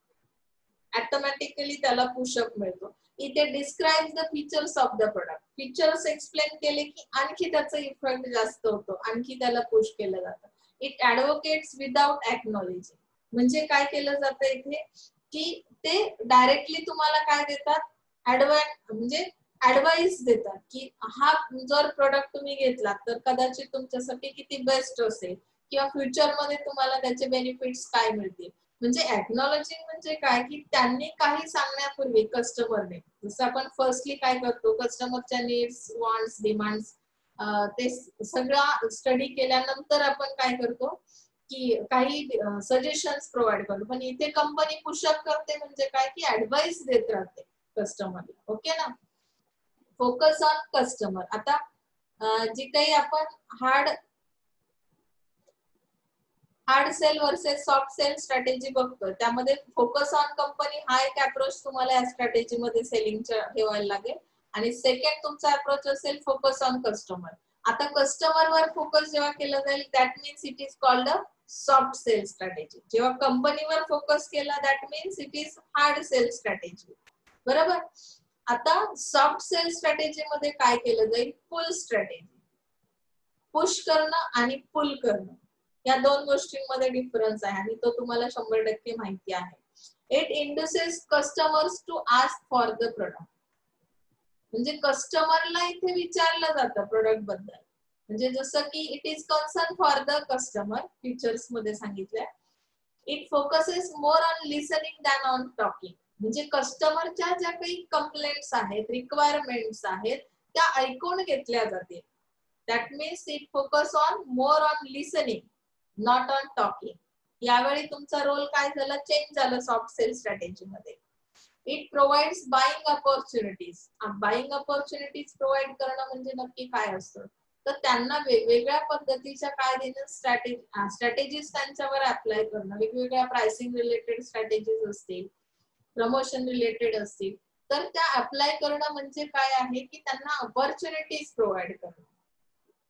Automatically त्याला पुशअप मिळतो. इथे describe the features of the product. Features explain केले की आणखी त्याचा इफेक्ट जास्त होतो, आणखी त्याला पुश केलं जातं. It advocates without acknowledging. म्हणजे काय केलं जातं इथे, की ते डायरेक्टली तुम्हाला काय देतात, म्हणजे ऍडवाइस देतात की हा जर प्रोडक्ट तुम्ही घेतला तर कदाचित तुमच्यासाठी किती बेस्ट असेल किंवा फ्युचर मध्ये तुम्हाला त्याचे बेनिफिट्स काय मिळतील. म्हणजे एक्नॉलेजिंग म्हणजे काय, की त्यांनी काही सांगण्यापूर्वी कस्टमरने, जसं आपण फर्स्टली काय करतो, कस्टमरच्या नीड्स, वॉन्ट्स, डिमांड्स ते सगळं स्टडी केल्यानंतर आपण काय करतो की काही सजेशन्स प्रोव्हाइड करतो. पण इथे कंपनी पुशअप करते म्हणजे काय, की ऍडवाइस देत राहते कस्टमरला. ओके ना. Focus on customer. आता जी काही आपण hard sell versus soft sell strategy बघतोय त्यामध्ये फोकस ऑन कंपनी हा एक अप्रोच तुम्हाला या स्ट्रॅटेजी मध्ये सेलिंगच्या ठेवायला लागेल. आणि सेकंड तुमचा अप्रोच असेल फोकस ऑन कस्टमर. आता कस्टमरवर फोकस जेव्हा केलं जाईल that means it is called a soft sell strategy. जेव्हा कंपनीवर फोकस केला that means it is hard sell strategy. बरोबर. आता सॉफ्ट सेल स्ट्रॅटेजी मध्ये काय केलं जाईल, पुल स्ट्रॅटेजी. पुश करणं आणि पुल करणं या दोन गोष्टींमध्ये डिफरन्स आहे आणि तो तुम्हाला 100% माहिती आहे. It induces customers to ask for the product. म्हणजे कस्टमरला इथे विचारलं जातं प्रोडक्ट बद्दल. म्हणजे जसं की it is concern for the customer features मध्ये सांगितलंय. It focuses more on listening than on talking. म्हणजे कस्टमरच्या ज्या काही कंप्लेंट्स आहेत, रिक्वायरमेंट्स आहेत, त्या ऐकून घेतल्या जातील. That means it focus on more on listening not on talking. यावेळी तुमचा रोल काय झाला, चेंज झाला सॉफ्ट सेल स्ट्रॅटेजी मध्ये. It provides buying opportunities. Buying opportunities provide करणं म्हणजे नक्की काय असतं, तर त्यांना वेगवेगळ्या पद्धतीच्या काय देणं, स्ट्रॅटेजीज त्यांच्यावर अप्लाय करणं. वेगवेगळ्या प्राइसिंग रिलेटेड स्ट्रॅटेजीज असतील, प्रमोशन रिलेटेड असतील, तर त्या अप्लाय करणं म्हणजे काय आहे की त्यांना अपॉर्च्युनिटीज प्रोव्हाइड करणं.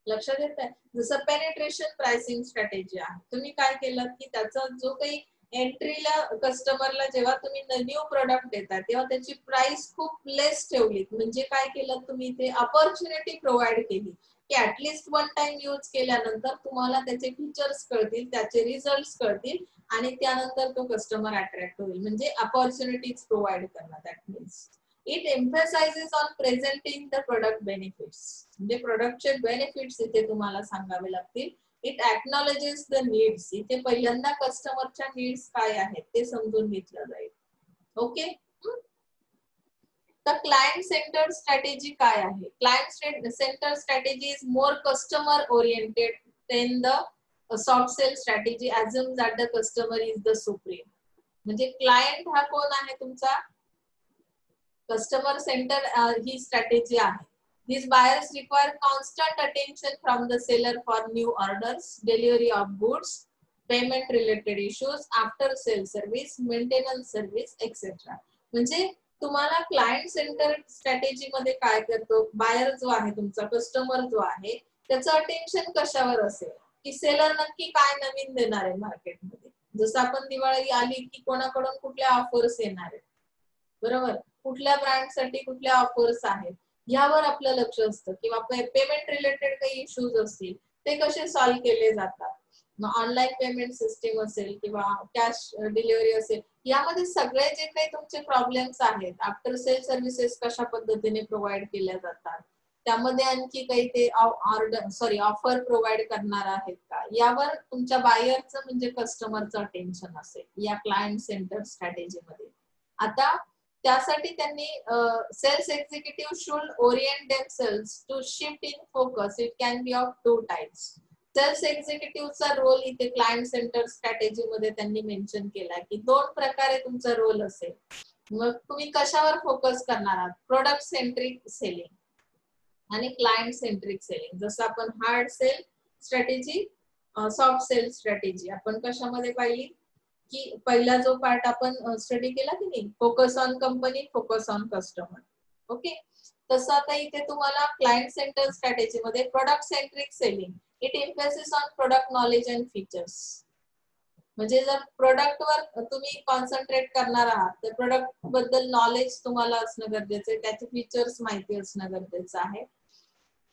लक्षात येत आहे. जसं पेनिट्रेशन प्राइसिंग स्ट्रॅटेजी आहे. तुम्ही काय केलं की त्याचा जो काही एंट्रीला कस्टमरला जेव्हा तुम्ही न्यू प्रोडक्ट देता तेव्हा त्याची प्राइस खूप लेस ठेवली. म्हणजे काय केलं तुम्ही, ते अपॉर्च्युनिटी प्रोव्हाइड केली की ऍटलीस्ट वन टाइम यूज केल्यानंतर तुम्हाला त्याचे फीचर्स कळतील, त्याचे रिझल्ट्स कळतील आणि त्यानंतर तो कस्टमर अट्रॅक्ट होईल. म्हणजे अपॉर्च्युनिटीज प्रोव्हाइड करणं. That means it emphasises on presenting the product benefits. म्हणजे प्रोडक्टचे बेनिफिट्स इथे तुम्हाला सांगावे लागतील. It acknowledges the needs. इथे पहिल्यांदा कस्टमरच्या नीड्स काय आहेत ते समजून घेतलं जाईल. ओके. तर क्लायंट सेंटर्ड स्ट्रॅटेजी काय आहे? Client centred strategy is more customer oriented than the soft sell strategy assumes that the customer is the supreme. म्हणजे क्लायंट हा कोण आहे तुमचा? कस्टमर सेंटर ही स्ट्रॅटेजी आहे. These buyers require constant attention from the seller for new orders, delivery of goods, payment related issues, after sale service, maintenance service, etc. म्हणजे तुम्हाला client center strategy मध्ये काय करतो, बायर जो आहे तुमचा, कस्टमर जो आहे, त्याचं अटेन्शन कशावर असेल की सेलर नक्की काय नवीन देणार आहे मार्केटमध्ये. जसं आपण दिवाळी आली की कोणाकडून कुठल्या ऑफर्स येणार आहेत, बरोबर, कुठल्या ब्रँडसाठी कुठल्या ऑफर्स आहेत, यावर आपलं लक्ष असतं. किंवा पेमेंट रिलेटेड काही इश्यूज असतील ते कसे सॉल्व्ह केले जातात. मग ऑनलाईन पेमेंट सिस्टीम असेल किंवा कॅश डिलिव्हरी असेल, यामध्ये सगळे जे काही तुमचे प्रॉब्लेम्स आहेत, आफ्टर सेल सर्व्हिसेस कशा पद्धतीने प्रोव्हाइड केल्या जातात, त्यामध्ये आणखी काही ते ऑफर प्रोव्हाइड करणार आहेत का, यावर तुमच्या बायरचं म्हणजे कस्टमरचं अटेन्शन असेल या क्लायंट सेंटर स्ट्रॅटेजी मध्ये. आता त्यासाठी त्यांनी sales executive should orient themselves to shift in focus. It can be of two types. Sales एक्झिक्युटिव्हचा रोल इथे क्लायंट सेंटर स्ट्रॅटेजी मध्ये त्यांनी मेन्शन केला की दोन प्रकारे तुमचा रोल असेल. मग तुम्ही कशावर फोकस करणार आहात, प्रोडक्ट सेंट्रिक सेलिंग आणि क्लायंट सेंट्रिक सेलिंग. जसं आपण hard sell strategy, soft sell strategy आपण कशामध्ये पाहिली की पहिला जो पार्ट आपण स्टडी केला की नाही, focus on company, focus on customer. Okay. तसं आता इथे तुम्हाला क्लायंट सेंटर स्ट्रॅटेजी मध्ये product centric selling, it emphasis on product knowledge and features. म्हणजे जर प्रोडक्ट वर तुम्ही कॉन्सन्ट्रेट करणार आहात तर प्रोडक्ट बद्दल नॉलेज तुम्हाला असणं गरजेचं आहे, त्याचे फीचर्स माहिती असणं गरजेचं आहे.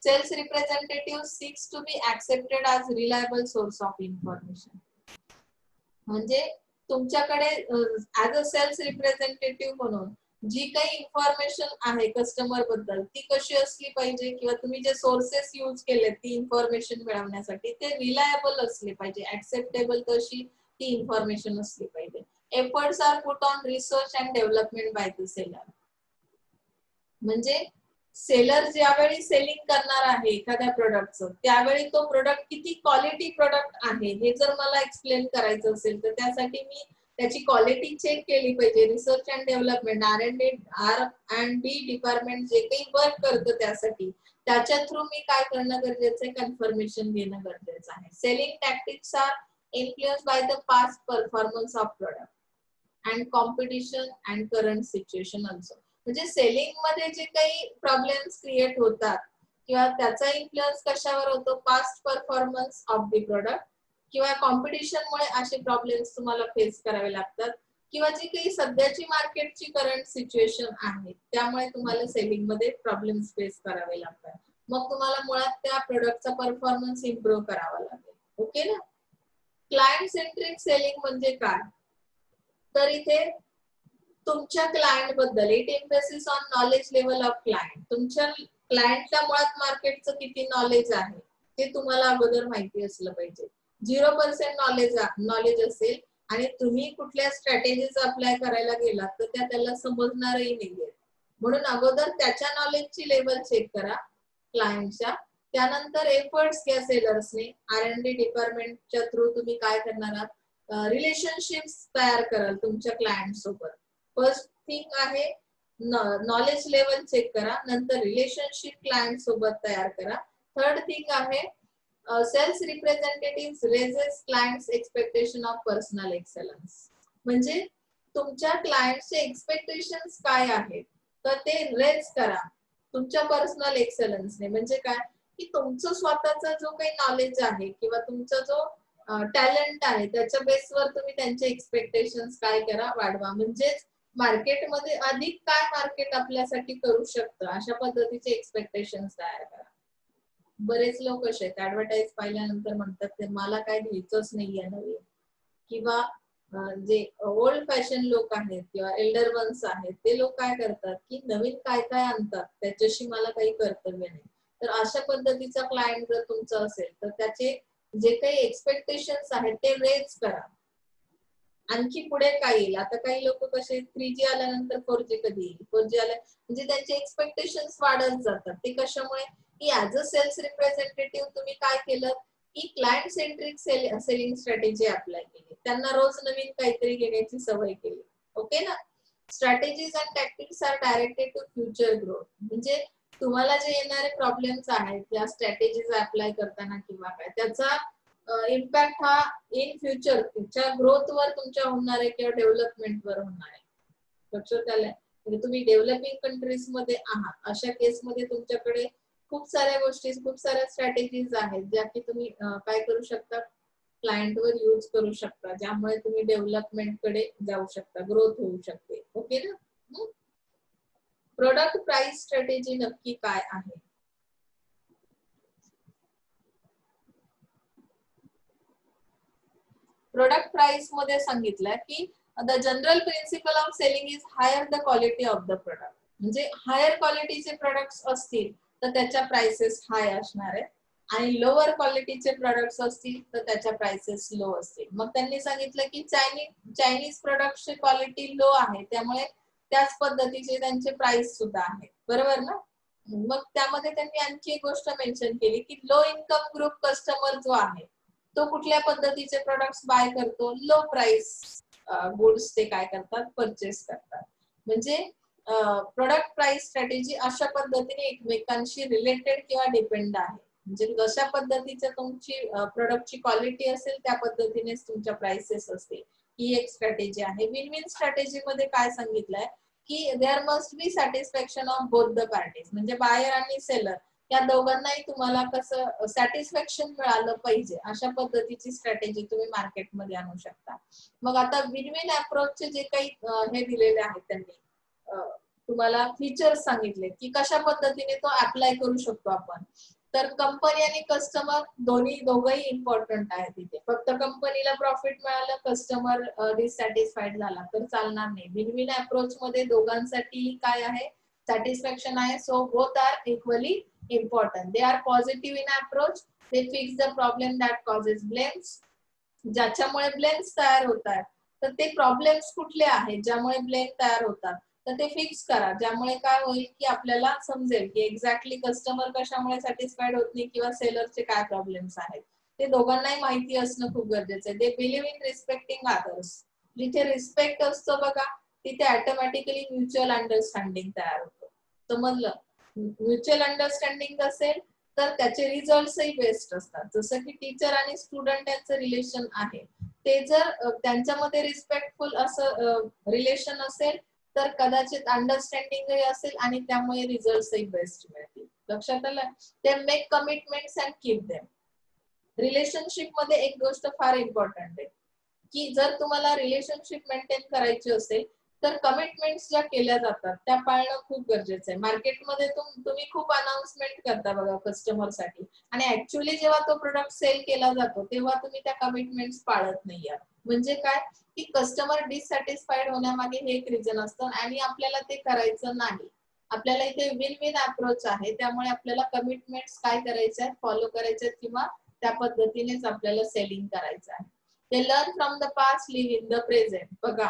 Sales representative seeks to be accepted as reliable source of information. म्हणजे तुमच्याकडे ऍज अ सेल्स रिप्रेझेंटेटिव्ह म्हणून जी काही इन्फॉर्मेशन आहे कस्टमर बद्दल ती कशी असली पाहिजे, किंवा तुम्ही जे सोर्सेस यूज केले ती इन्फॉर्मेशन मिळवण्यासाठी ते रिलायबल असले पाहिजे, ऍक्सेप्टेबल तशी ती इन्फॉर्मेशन असली पाहिजे. Efforts are put on research and development by the seller. म्हणजे सेलर ज्यावेळी सेलिंग करणार आहे एखाद्या प्रोडक्टचं, त्यावेळी तो प्रोडक्ट किती क्वालिटी प्रोडक्ट आहे हे जर मला एक्सप्लेन करायचं असेल तर त्यासाठी मी त्याची क्वालिटी चेक केली पाहिजे. Research and development, R&D department जे काही वर्क करतं त्यासाठी, त्याच्या थ्रू मी काय करणं गरजेचं आहे, कन्फर्मेशन घेणं गरजेचं आहे. Selling tactics are influence by the past performance of product and competition and current situation also. म्हणजे सेलिंग मध्ये जे काही प्रॉब्लेम्स क्रिएट होतात किंवा त्याचा इन्फ्लुएन्स कशावर होतो, past performance of the product किंवा कॉम्पिटिशन मुळे असे प्रॉब्लेम्स तुम्हाला फेस करावे लागतात, किंवा जी काही सध्याची मार्केटची करंट सिच्युएशन आहे त्यामुळे तुम्हाला सेलिंग मध्ये प्रॉब्लेम्स फेस करावे लागतात. मग तुम्हाला मुळात त्या प्रोडक्टचा परफॉर्मन्स इम्प्रूव्ह करावा लागेल. ओके ना. क्लायंट सेंट्रिक सेलिंग म्हणजे काय, तर इथे तुमच्या क्लायंट बद्दल it emphasis on knowledge level of client. तुमच्या क्लायंटला मुळात मार्केटचं किती नॉलेज आहे ते तुम्हाला अगोदर माहिती असलं पाहिजे. 0% नॉलेज असेल आणि तुम्ही कुठल्या स्ट्रॅटेजीज अप्लाय करायला गेलात तर त्या त्याला समजणारही नाहीये. म्हणून अगोदर त्याच्या नॉलेजची लेवल चेक करा क्लायंटच्या. त्यानंतर एफर्ट्स घ्या सेलर्सने. R&D डिपार्टमेंटच्या थ्रू तुम्ही काय करणार आहात, रिलेशनशिप्स तयार कराल तुमच्या क्लायंट सोबत. फर्स्ट थिंग आहे नॉलेज लेवल चेक करा, नंतर रिलेशनशिप क्लायंट सोबत तयार करा. थर्ड थिंग आहे sales representative raises clients expectation of personal excellence. म्हणजे तुमच्या क्लायंटचे एक्सपेक्टेशन्स काय आहेत तर ते रेज करा तुमच्या पर्सनल एक्सलन्सने. म्हणजे काय की तुमचं स्वतःचा जो काही नॉलेज आहे किंवा तुमचा जो टॅलेंट आहे त्याच्या बेसवर तुम्ही त्यांचे एक्सपेक्टेशन्स काय करा, वाढवा. म्हणजेच मार्केटमध्ये अधिक काय मार्केट आपल्यासाठी करू शकतं अशा पद्धतीचे एक्सपेक्टेशन्स तयार करा. बरेच लोक असे आहेत ऍडव्हर्टाईज पाहिल्यानंतर म्हणतात ते मला काय घ्यायचंच नाहीये नवीन, किंवा जे ओल्ड फॅशन लोक आहेत किंवा एल्डर वन्स आहेत ते लोक काय करतात की नवीन काय काय आणतात त्याच्याशी मला काही कर्तव्य नाही. तर अशा पद्धतीचा क्लायंट जर तुमचा असेल तर त्याचे जे काही एक्सपेक्टेशन्स आहेत ते रेज करा. आणखी पुढे काय येईल, आता काही लोक कसे 3G आल्यानंतर 4G कधी येईल, 4G आल्या म्हणजे त्यांचे एक्सपेक्टेशन्स वाढत जातात. ते कशामुळे की ऍज अ सेल्स रिप्रेझेंटेटिव्ह तुम्ही काय केलं की client centric selling strategy apply केली, त्यांना रोज नवीन काहीतरी घेण्याची सवय केली. ओके ना. Strategies and tactics are directed to future growth. म्हणजे तुम्हाला जे येणारे प्रॉब्लेम्स आहेत या स्ट्रॅटेजीज अप्लाय करताना किंवा काय त्याचा इम्पॅक्ट हा इन फ्युचर तुमच्या ग्रोथ वर तुमच्या होणार आहे किंवा डेव्हलपमेंट वर होणार आहे. लक्षात आलंय. म्हणजे तुम्ही डेव्हलपिंग कंट्रीज मध्ये आहात अशा केस मध्ये तुमच्याकडे खूप साऱ्या गोष्टी खूप साऱ्या स्ट्रॅटेजीज आहेत ज्या की तुम्ही काय करू शकता क्लायंट वर यूज करू शकता, ज्यामुळे तुम्ही डेव्हलपमेंट कडे जाऊ शकता, ग्रोथ होऊ शकते. ओके ना. प्रोडक्ट प्राइस स्ट्रॅटेजी नक्की काय आहे. प्रोडक्ट प्राइस मध्ये सांगितलं की the general principle of selling is higher the quality of the product. म्हणजे हायर क्वालिटीचे प्रोडक्ट्स असतील तर त्याच्या प्राइसेस हाय असणार आहे आणि लोअर क्वालिटीचे प्रोडक्ट्स असतील तर त्याच्या प्राइसेस लो असतील. मग त्यांनी सांगितलं की चायनीज प्रोडक्टची क्वालिटी लो आहे त्यामुळे त्याच पद्धतीचे त्यांचे प्राइस सुद्धा आहे. बरोबर ना. मग त्यामध्ये त्यांनी आणखी एक गोष्ट मेन्शन केली की लो इन्कम ग्रुप कस्टमर जो आहे तो कुठल्या पद्धतीचे प्रोडक्ट्स बाय करतो, लो प्राइस गुड्स ते काय करतात परचेस करतात. म्हणजे प्रोडक्ट प्राइस स्ट्रॅटेजी अशा पद्धतीने एकमेकांशी रिलेटेड किंवा डिपेंड आहे. म्हणजे जशा पद्धतीच्या तुमची प्रोडक्टची क्वालिटी असेल त्या पद्धतीनेच तुमच्या प्राइसेस असतील. ही एक स्ट्रॅटेजी आहे. विन विन स्ट्रॅटेजी मध्ये काय सांगितलंय की there must be satisfaction of both the parties. म्हणजे बायर आणि सेलर या दोघांनाही तुम्हाला कसं सॅटिस्फॅक्शन मिळालं पाहिजे अशा पद्धतीची स्ट्रॅटेजी तुम्ही मार्केटमध्ये आणू शकता. मग आता विन विन अप्रोचचे जे काही हे दिलेले आहेत त्यांनी तुम्हाला फीचर्स सांगितले की कशा पद्धतीने तो अप्लाय करू शकतो आपण. तर कंपनी आणि कस्टमर दोघंही इम्पॉर्टंट आहे तिथे. फक्त कंपनीला प्रॉफिट मिळालं कस्टमर डिससॅटिस्फाईड झाला तर चालणार नाही. विन विन अप्रोच मध्ये दोघांसाठी काय आहे सॅटिस्फॅक्शन आहे. So both are equally important. They are positive in approach. They fix the problem that causes blames. ज्याच्यामुळे ब्लेम्स तयार होतात तर ते प्रॉब्लेम्स कुठले आहेत ज्यामुळे ब्लेम तयार होतात तर ते फिक्स करा. ज्यामुळे काय होईल की आपल्याला समजेल की एक्झॅक्टली कस्टमर कशामुळे सॅटिस्फाईड होत नाही किंवा सेलरचे काय प्रॉब्लेम्स आहेत. ते दोघांनाही माहिती असणं खूप गरजेचं आहे. दे बिलीव्ह इन रिस्पेक्टिंग अदर्स. जिथे रिस्पेक्ट असतो बघा तिथे ऑटोमॅटिकली म्युच्युअल अंडरस्टँडिंग तयार होतं. समजलं. म्युच्युअल अंडरस्टँडिंग असेल तर त्याचे रिझल्ट्सही बेस्ट असतात. जसं की टीचर आणि स्टुडंट यांचं रिलेशन आहे ते जर त्यांच्यामध्ये रिस्पेक्टफुल असं रिलेशन असेल तर कदाचित अंडरस्टँडिंगही असेल आणि त्यामुळे रिझल्ट्सही बेस्ट मिळतील. लक्षात आलं. ते make commitments and keep them. Relationship मध्ये एक गोष्ट फार इम्पॉर्टंट आहे की जर तुम्हाला रिलेशनशिप मेंटेन करायची असेल तर कमिटमेंट्स ज्या केल्या जातात त्या पाळणं खूप गरजेचं आहे. मार्केटमध्ये तुम्ही खूप अनाउन्समेंट करता बघा कस्टमरसाठी, आणि ऍक्च्युअली जेव्हा तो प्रोडक्ट सेल केला जातो तेव्हा तुम्ही त्या कमिटमेंट्स पाळत नाही आहात. म्हणजे काय की कस्टमर डिससॅटिस्फाईड होण्यामागे हे एक रिझन असतं आणि आपल्याला ते करायचं नाही. आपल्याला इथे विन विन अप्रोच आहे, त्यामुळे आपल्याला कमिटमेंट्स काय करायचे आहेत, फॉलो करायचे आहेत किंवा त्या पद्धतीनेच आपल्याला सेलिंग करायचं आहे. ते learn from the past, live in the present. बघा,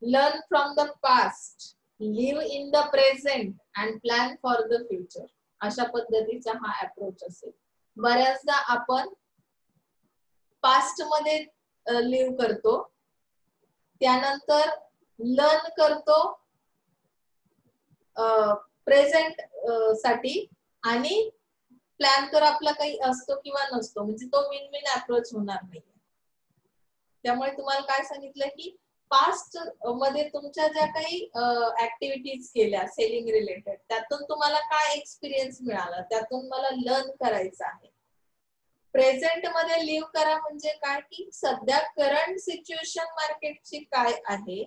learn from the past, live in the present and plan for the future. अशा पद्धतीचा हा अप्रोच असेल. बऱ्याचदा आपण पास्ट मध्ये लिव्ह करतो, त्यानंतर लर्न करतो प्रेझेंट साठी, आणि प्लॅन तर आपला काही असतो किंवा नसतो, म्हणजे तो विन विन अप्रोच होणार नाही. त्यामुळे तुम्हाला काय सांगितलं की पास्ट मध्ये तुमच्या ज्या काही ऍक्टिव्हिटीज केल्या सेलिंग रिलेटेड, त्यातून तुम्हाला काय एक्सपिरियन्स मिळाला, त्यातून मला लर्न करायचं आहे. प्रेझेंट मध्ये लिव्ह करा म्हणजे काय की सध्या करंट सिच्युएशन मार्केटची काय आहे,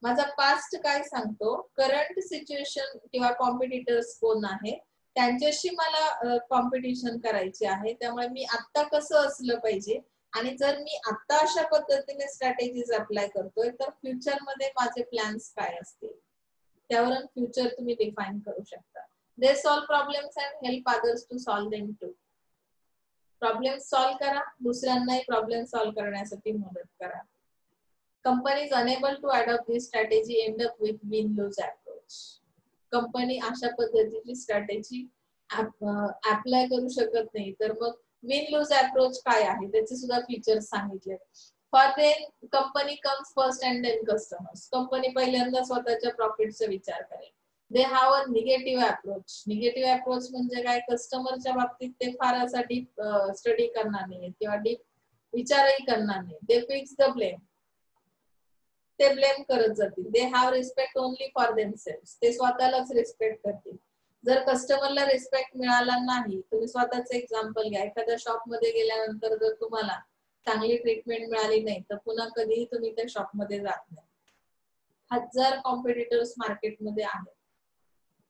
माझा पास्ट काय सांगतो, करंट सिच्युएशन किंवा कॉम्पिटिटर्स कोण आहे, त्यांच्याशी मला कॉम्पिटिशन करायची आहे. त्यामुळे मी आता कसं असलं पाहिजे, आणि जर मी आता अशा पद्धतीने स्ट्रॅटेजीज अप्लाय करतोय तर फ्युचर मध्ये माझे प्लॅन्स काय असतील, त्यावरून फ्युचर तुम्ही डिफाइन करू शकता. They solve problems and help others to solve them too. Problem solve करा, दुसऱ्यांनाही प्रॉब्लेम सॉल्व करण्यासाठी मदत करा. Companies enable to adopt this strategy end up with win lose approach. Company अशा पद्धतीची स्ट्रॅटेजी अप्लाय करू शकत नाही, तर मग विन लूज अप्रोच काय आहे त्याचे सुद्धा फीचर्स सांगितले. For then company comes first and then customers. Company पहिल्यांदा स्वतःच्या प्रॉफिटचा विचार करेल. They have a negative approach. Negative approach म्हणजे काय, कस्टमरच्या बाबतीत ते फार असा डीप स्टडी करणार नाही किंवा डीप विचारही करणार नाही. दे फिक्स द ब्लेम. ते ब्लेम करत जातील. They have respect only for themselves. ते स्वतःलाच रिस्पेक्ट करतील. जर कस्टमरला रिस्पेक्ट मिळाला नाही, तुम्ही स्वतःच एक्झाम्पल घ्या, एखाद्या शॉप मध्ये गेल्यानंतर जर तुम्हाला चांगली ट्रीटमेंट मिळाली नाही तर पुन्हा कधीही तुम्ही त्या शॉप मध्ये जात नाही. 1000 कॉम्पिटिटर्स मार्केटमध्ये आहेत,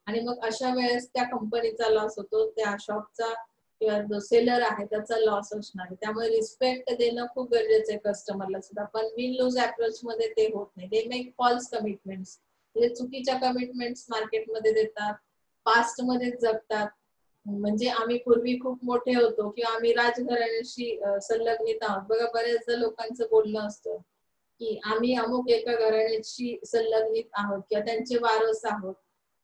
आणि मग अशा वेळेस त्या कंपनीचा लॉस होतो, त्या शॉपचा किंवा जो सेलर आहे त्याचा लॉस असणार आहे. त्यामुळे रिस्पेक्ट देणं खूप गरजेचं आहे कस्टमरला सुद्धा. पण विन लूज अप्रोच मध्ये ते होत नाही. They make false commitments. म्हणजे चुकीच्या कमिटमेंट्स मार्केटमध्ये देतात, पास्ट मध्ये जगतात. म्हणजे आम्ही पूर्वी खूप मोठे होतो किंवा आम्ही राजघराण्याशी संलग्नित आहोत. बघा, बऱ्याचदा लोकांचं बोलणं असतं की आम्ही अमुक एका घराण्याशी संलग्नित आहोत किंवा त्यांचे वारस आहोत.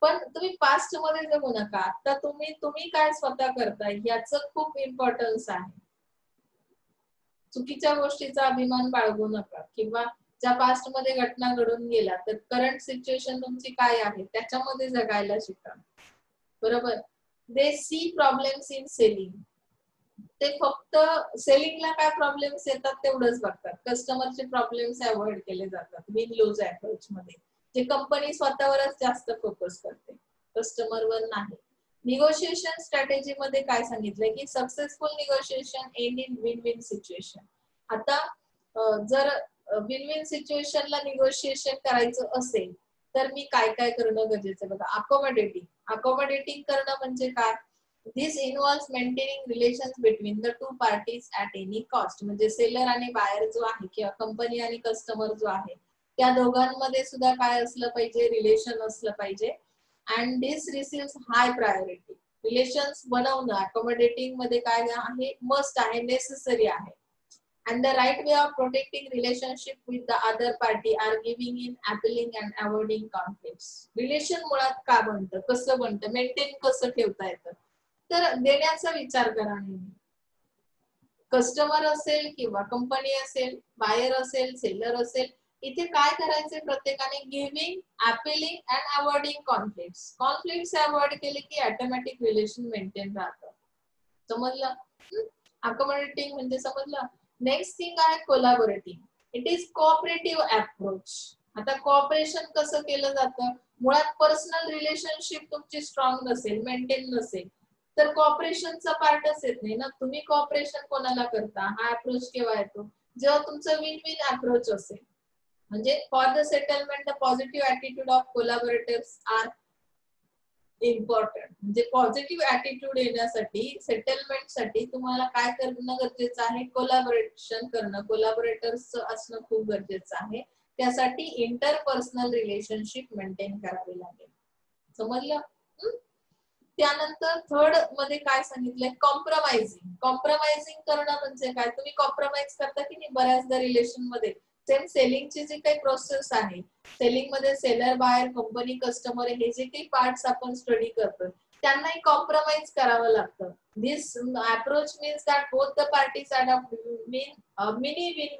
पण तुम्ही पास्ट मध्ये जगू नका. आता तुम्ही काय स्वतः करताय याचं खूप इम्पॉर्टन्स आहे. चुकीच्या गोष्टीचा अभिमान बाळगू नका, किंवा ज्या पास्ट मध्ये घटना घडून गेल्या तर करंट सिच्युएशन तुमची काय आहे त्याच्यामध्ये जगायला शिका. बरोबर. दे सी प्रॉब्लेम्स इन सेलिंग. ते फक्त सेलिंगला काय प्रॉब्लेम्स येतात तेवढंच बघतात. कस्टमरचे प्रॉब्लेम्स अवॉइड केले जातात विन लूज अप्रोच मध्ये. जे कंपनी स्वतःवरच जास्त फोकस करते, कस्टमरवर नाही. निगोशिएशन स्ट्रॅटेजी मध्ये काय सांगितलंय की successful negotiation and in win win situation. आता जर विन विन सिच्युएशनला निगोशिएशन करायचं असेल तर मी काय काय करणं गरजेचं आहे बघा. अकोमोडेटिंग करणं म्हणजे काय, this involves maintaining relations between the two parties at any cost. म्हणजे सेलर आणि बायर जो आहे किंवा कंपनी आणि कस्टमर जो आहे त्या दोघांमध्ये सुद्धा काय असलं पाहिजे, रिलेशन असलं पाहिजे. And this receives high priority. Relations बनवणं अकोमोडेटिंग मध्ये काय आहे, मस्ट आहे, नेसेसरी आहे. And the right way of protecting relationship with the other party are giving in, appealing and avoiding conflicts. Relation मुळात का बनतं, कसं बनतं, मेंटेन कसं ठेवता येतं, तर देण्याचा विचार करा नेहमी. कस्टमर असेल किंवा कंपनी असेल, बायर असेल, सेलर असेल, इथे काय करायचे प्रत्येकाने, giving, appealing and avoiding conflicts. Conflicts avoid केले की ऑटोमॅटिक रिलेशन मेंटेन राहतं. समजलं? अकोमोडेटिंग म्हणजे समजलं. नेक्स्ट थिंग आहे collaborating. It is cooperative approach. आता कोऑपरेशन कसं केलं जातं, मुळात पर्सनल रिलेशनशिप तुमची स्ट्रॉंग नसेल, मेंटेन नसेल तर कोऑपरेशनचा पार्टच येत नाही ना. तुम्ही कोऑपरेशन कोणाला करता, हा अप्रोच केव्हा येतो, जेव्हा तुमचं विन विन अप्रोच असेल. म्हणजे for the settlement the positive attitude of collaborators are important. म्हणजे पॉझिटिव्ह ऍटिट्यूड येण्यासाठी सेटलमेंट साठी तुम्हाला काय करणं गरजेचं आहे, कोलॅबोरेशन करणं, कोलॅबोरेटर्स असणं खूप गरजेचं आहे. त्यासाठी इंटरपर्सनल रिलेशनशिप मेंटेन करावी लागेल. समजलं? त्यानंतर थर्ड मध्ये काय सांगितलंय, कॉम्प्रोमाइजिंग. कॉम्प्रोमाइजिंग करणं म्हणजे काय, तुम्ही कॉम्प्रोमाइज करता की नाही बऱ्याचदा रिलेशन मध्ये. सेम सेलिंगची जी काही प्रोसेस आहे, सेलिंग मध्ये सेलर, बायर, कंपनी, कस्टमर हे जे काही पार्ट्स आपण स्टडी करतो त्यांनाही कॉम्प्रोमाइज करावं लागतं. This approach means that both the parties adopt mini win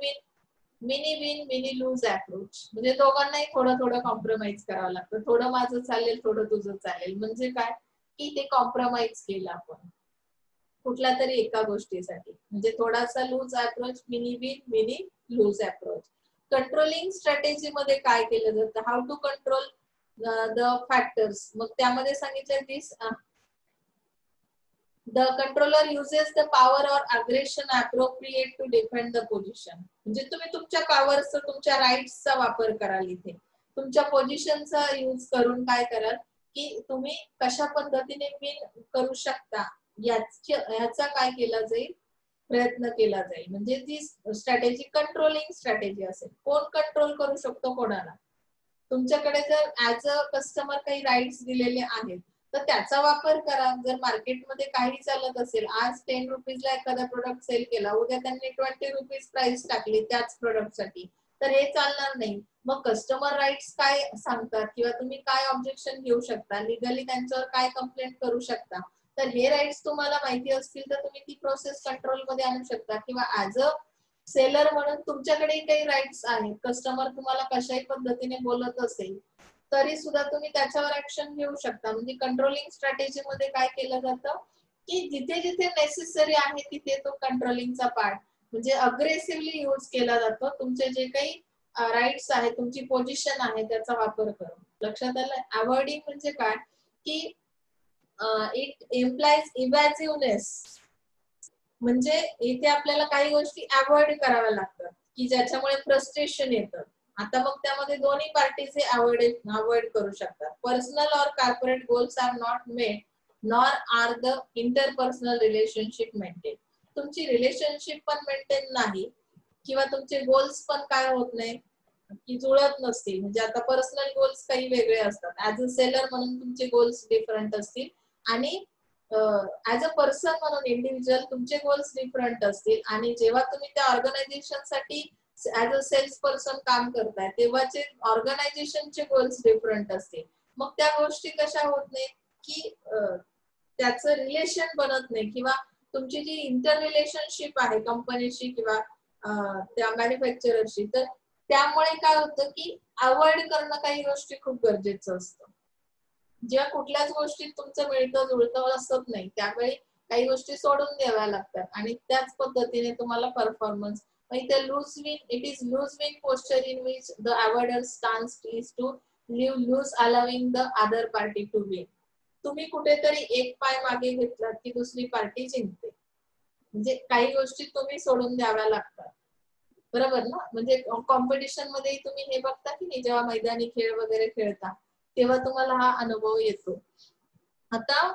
win mini lose approach. म्हणजे दोघांनाही थोडं थोडं कॉम्प्रोमाइज करावं लागतं. थोडं माझं चालेल, थोडं तुझं चालेल. म्हणजे काय की ते कॉम्प्रोमाइज केलं आपण कुठल्या तरी एका गोष्टीसाठी. म्हणजे थोडासा lose approach, mini win mini lose approach. Controlling strategy मध्ये काय केलं जातं, how to control the factors. मग त्यामध्ये सांगितलं दिस the controller uses the power or aggression appropriate to defend the position. म्हणजे तुम्ही तुमच्या पॉवरचा, तुमच्या राईट्सचा वापर कराल. इथे तुमच्या पोझिशनचा यूज करून काय कराल की तुम्ही कशा पद्धतीने विन करू शकता याचा काय केला जाईल, प्रयत्न केला जाईल. म्हणजे ती स्ट्रॅटेजी कंट्रोलिंग स्ट्रॅटेजी असेल. कोण कंट्रोल करू शकतो कोणाला. तुमच्याकडे जर ऍज अ कस्टमर काही राईट्स दिलेले आहेत तर त्याचा वापर करा. जर मार्केटमध्ये काही चालत असेल, आज 10 रुपीजला एखादा प्रोडक्ट सेल केला, उद्या त्यांनी 20 रुपीज प्राइस टाकली त्याच प्रोडक्टसाठी, तर हे चालणार नाही. मग कस्टमर राईट्स काय सांगतात किंवा तुम्ही काय ऑब्जेक्शन घेऊ शकता, लिगली त्यांच्यावर काय कंप्लेंट करू शकता. तर हे राईट्स तुम्हाला माहिती असतील तर तुम्ही ती प्रोसेस कंट्रोल मध्ये आणू शकता. किंवा ऍज अ सेलर म्हणून तुमच्याकडे काही राईट्स आहेत, कस्टमर तुम्हाला कशाही पद्धतीने बोलत असेल तरी सुद्धा तुम्ही त्याच्यावर ऍक्शन घेऊ शकता. म्हणजे कंट्रोलिंग स्ट्रॅटेजी मध्ये काय केलं जातं की जिथे जिथे नेसेसरी आहे तिथे तो कंट्रोलिंगचा पार्ट म्हणजे अग्रेसिव्हली यूज केला जातो. तुमचे जे काही राईट्स आहेत, तुमची पोझिशन आहे त्याचा वापर करून. लक्षात आलं? अवॉइडिंग म्हणजे काय की इट इम्प्लाइज इव्हॅसिव्हनेस. म्हणजे इथे आपल्याला काही गोष्टी अवॉइड कराव्या लागतात की ज्याच्यामुळे फ्रस्ट्रेशन येतं. आता मग त्यामध्ये दोन्ही पार्टीज हे अवॉइड करू शकतात. पर्सनल और corporate goals are not met nor are the interpersonal relationship maintain. तुमची रिलेशनशिप पण मेंटेन नाही किंवा तुमचे गोल्स पण काय होत नाही की जुळत नसतील. म्हणजे आता पर्सनल गोल्स काही वेगळे असतात, ऍज अ सेलर म्हणून तुमचे गोल्स डिफरंट असतील आणि ऍज अ पर्सन म्हणून इंडिव्हिज्युअल तुमचे गोल्स डिफरंट असतील. आणि जेव्हा तुम्ही त्या ऑर्गनायझेशन साठी ऍज अ सेल्स पर्सन काम करताय तेव्हाचे ऑर्गनायझेशनचे गोल्स डिफरंट असतील. मग त्या गोष्टी कशा होत नाही की त्याचं रिलेशन बनत नाही किंवा तुमची जी इंटर रिलेशनशिप आहे कंपनीशी किंवा त्या मॅन्युफॅक्चररशी, तर त्यामुळे काय होतं की अवॉइड करणं काही गोष्टी खूप गरजेचं असतं. जेव्हा कुठल्याच गोष्टीत तुमचं मिळतं जुळतं असत नाही त्यावेळी काही गोष्टी सोडून द्याव्या लागतात आणि त्याच पद्धतीने तुम्हाला परफॉर्मन्स. इथे lose win, it is lose win posture in which the avoider stance is to live lose allowing the other party to win. तुम्ही कुठेतरी एक पाय मागे घेतलात की दुसरी पार्टी जिंकते. म्हणजे काही गोष्टी तुम्ही सोडून द्याव्या लागतात. बरोबर ना? म्हणजे कॉम्पिटिशन मध्ये तुम्ही हे बघता की नाही, जेव्हा मैदानी खेळ वगैरे खेळता तेव्हा तुम्हाला हा अनुभव येतो. आता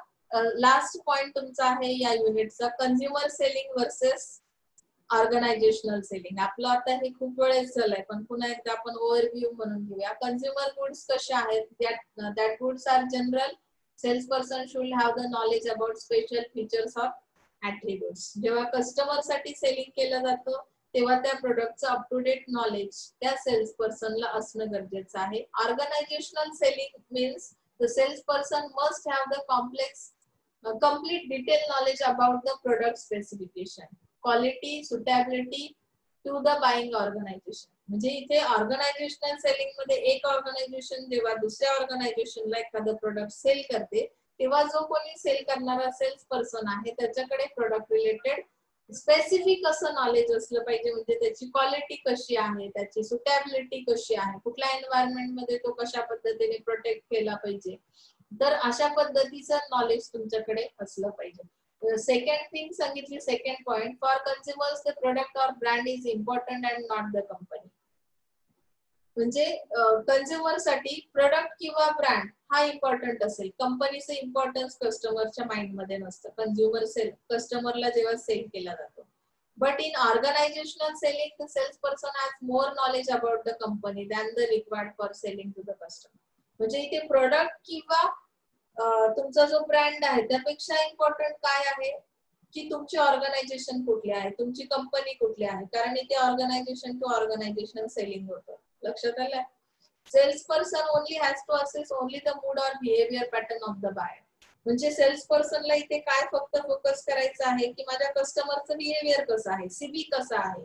लास्ट पॉइंट तुमचा आहे या युनिटचा, consumer selling versus organisational selling. आपलं आता हे खूप वेळेस झालंय पण पुन्हा एकदा आपण ओव्हरव्ह्यू म्हणून घेऊया. कंझ्युमर गुड्स कसे आहेत, that goods are general. Sales person should have the knowledge about special features of attributes. जेव्हा कस्टमर साठी सेलिंग केलं जातं तेव्हा त्या प्रोडक्टचं अप टू डेट नॉलेज त्या सेल्स पर्सनला असणं गरजेचं आहे. Organisational selling means the sales person must have the complete detailed knowledge about the product specification, quality, suitability to the buying organization. म्हणजे इथे ऑर्गनायझेशनल सेलिंग मध्ये एक ऑर्गनायझेशन जेव्हा दुसऱ्या ऑर्गनायझेशनला एखादं प्रोडक्ट सेल करते तेव्हा जो कोणी सेल करणारा सेल्स पर्सन आहे त्याच्याकडे प्रोडक्ट रिलेटेड स्पेसिफिक असं नॉलेज असलं पाहिजे. म्हणजे त्याची क्वालिटी कशी आहे, त्याची सुटेबिलिटी कशी आहे, कुठल्या एन्व्हायरमेंट मध्ये तो कशा पद्धतीने प्रोटेक्ट केला पाहिजे, तर अशा पद्धतीचं नॉलेज तुमच्याकडे असलं पाहिजे. सेकंड थिंग सांगितली, second point, for consumers the product or brand is important and not the company. म्हणजे कंझ्युमर साठी प्रोडक्ट किंवा ब्रँड हा इम्पॉर्टंट असेल, कंपनीचं इम्पॉर्टन्स कस्टमरच्या माइंड मध्ये नसतं. कंझ्युमर कस्टमरला जेव्हा सेल केला जातो. But in organizational selling, the salesperson has more knowledge about the company than the required for selling to the customer. म्हणजे इथे प्रोडक्ट किंवा तुमचा जो ब्रँड आहे त्यापेक्षा इम्पॉर्टंट काय आहे की तुमची ऑर्गनायझेशन कुठली आहे, तुमची कंपनी कुठली आहे, कारण इथे ऑर्गनायझेशन टू ऑर्गनायझेशन सेलिंग होतं. लक्षात आलं? Sales person only has to assess only the mood or behaviour pattern of the buyer. म्हणजे सेल्स पर्सनला इथे काय फक्त फोकस करायचं आहे की माझ्या कस्टमरचं बिहेवियर कसं आहे, सीबी कसं आहे.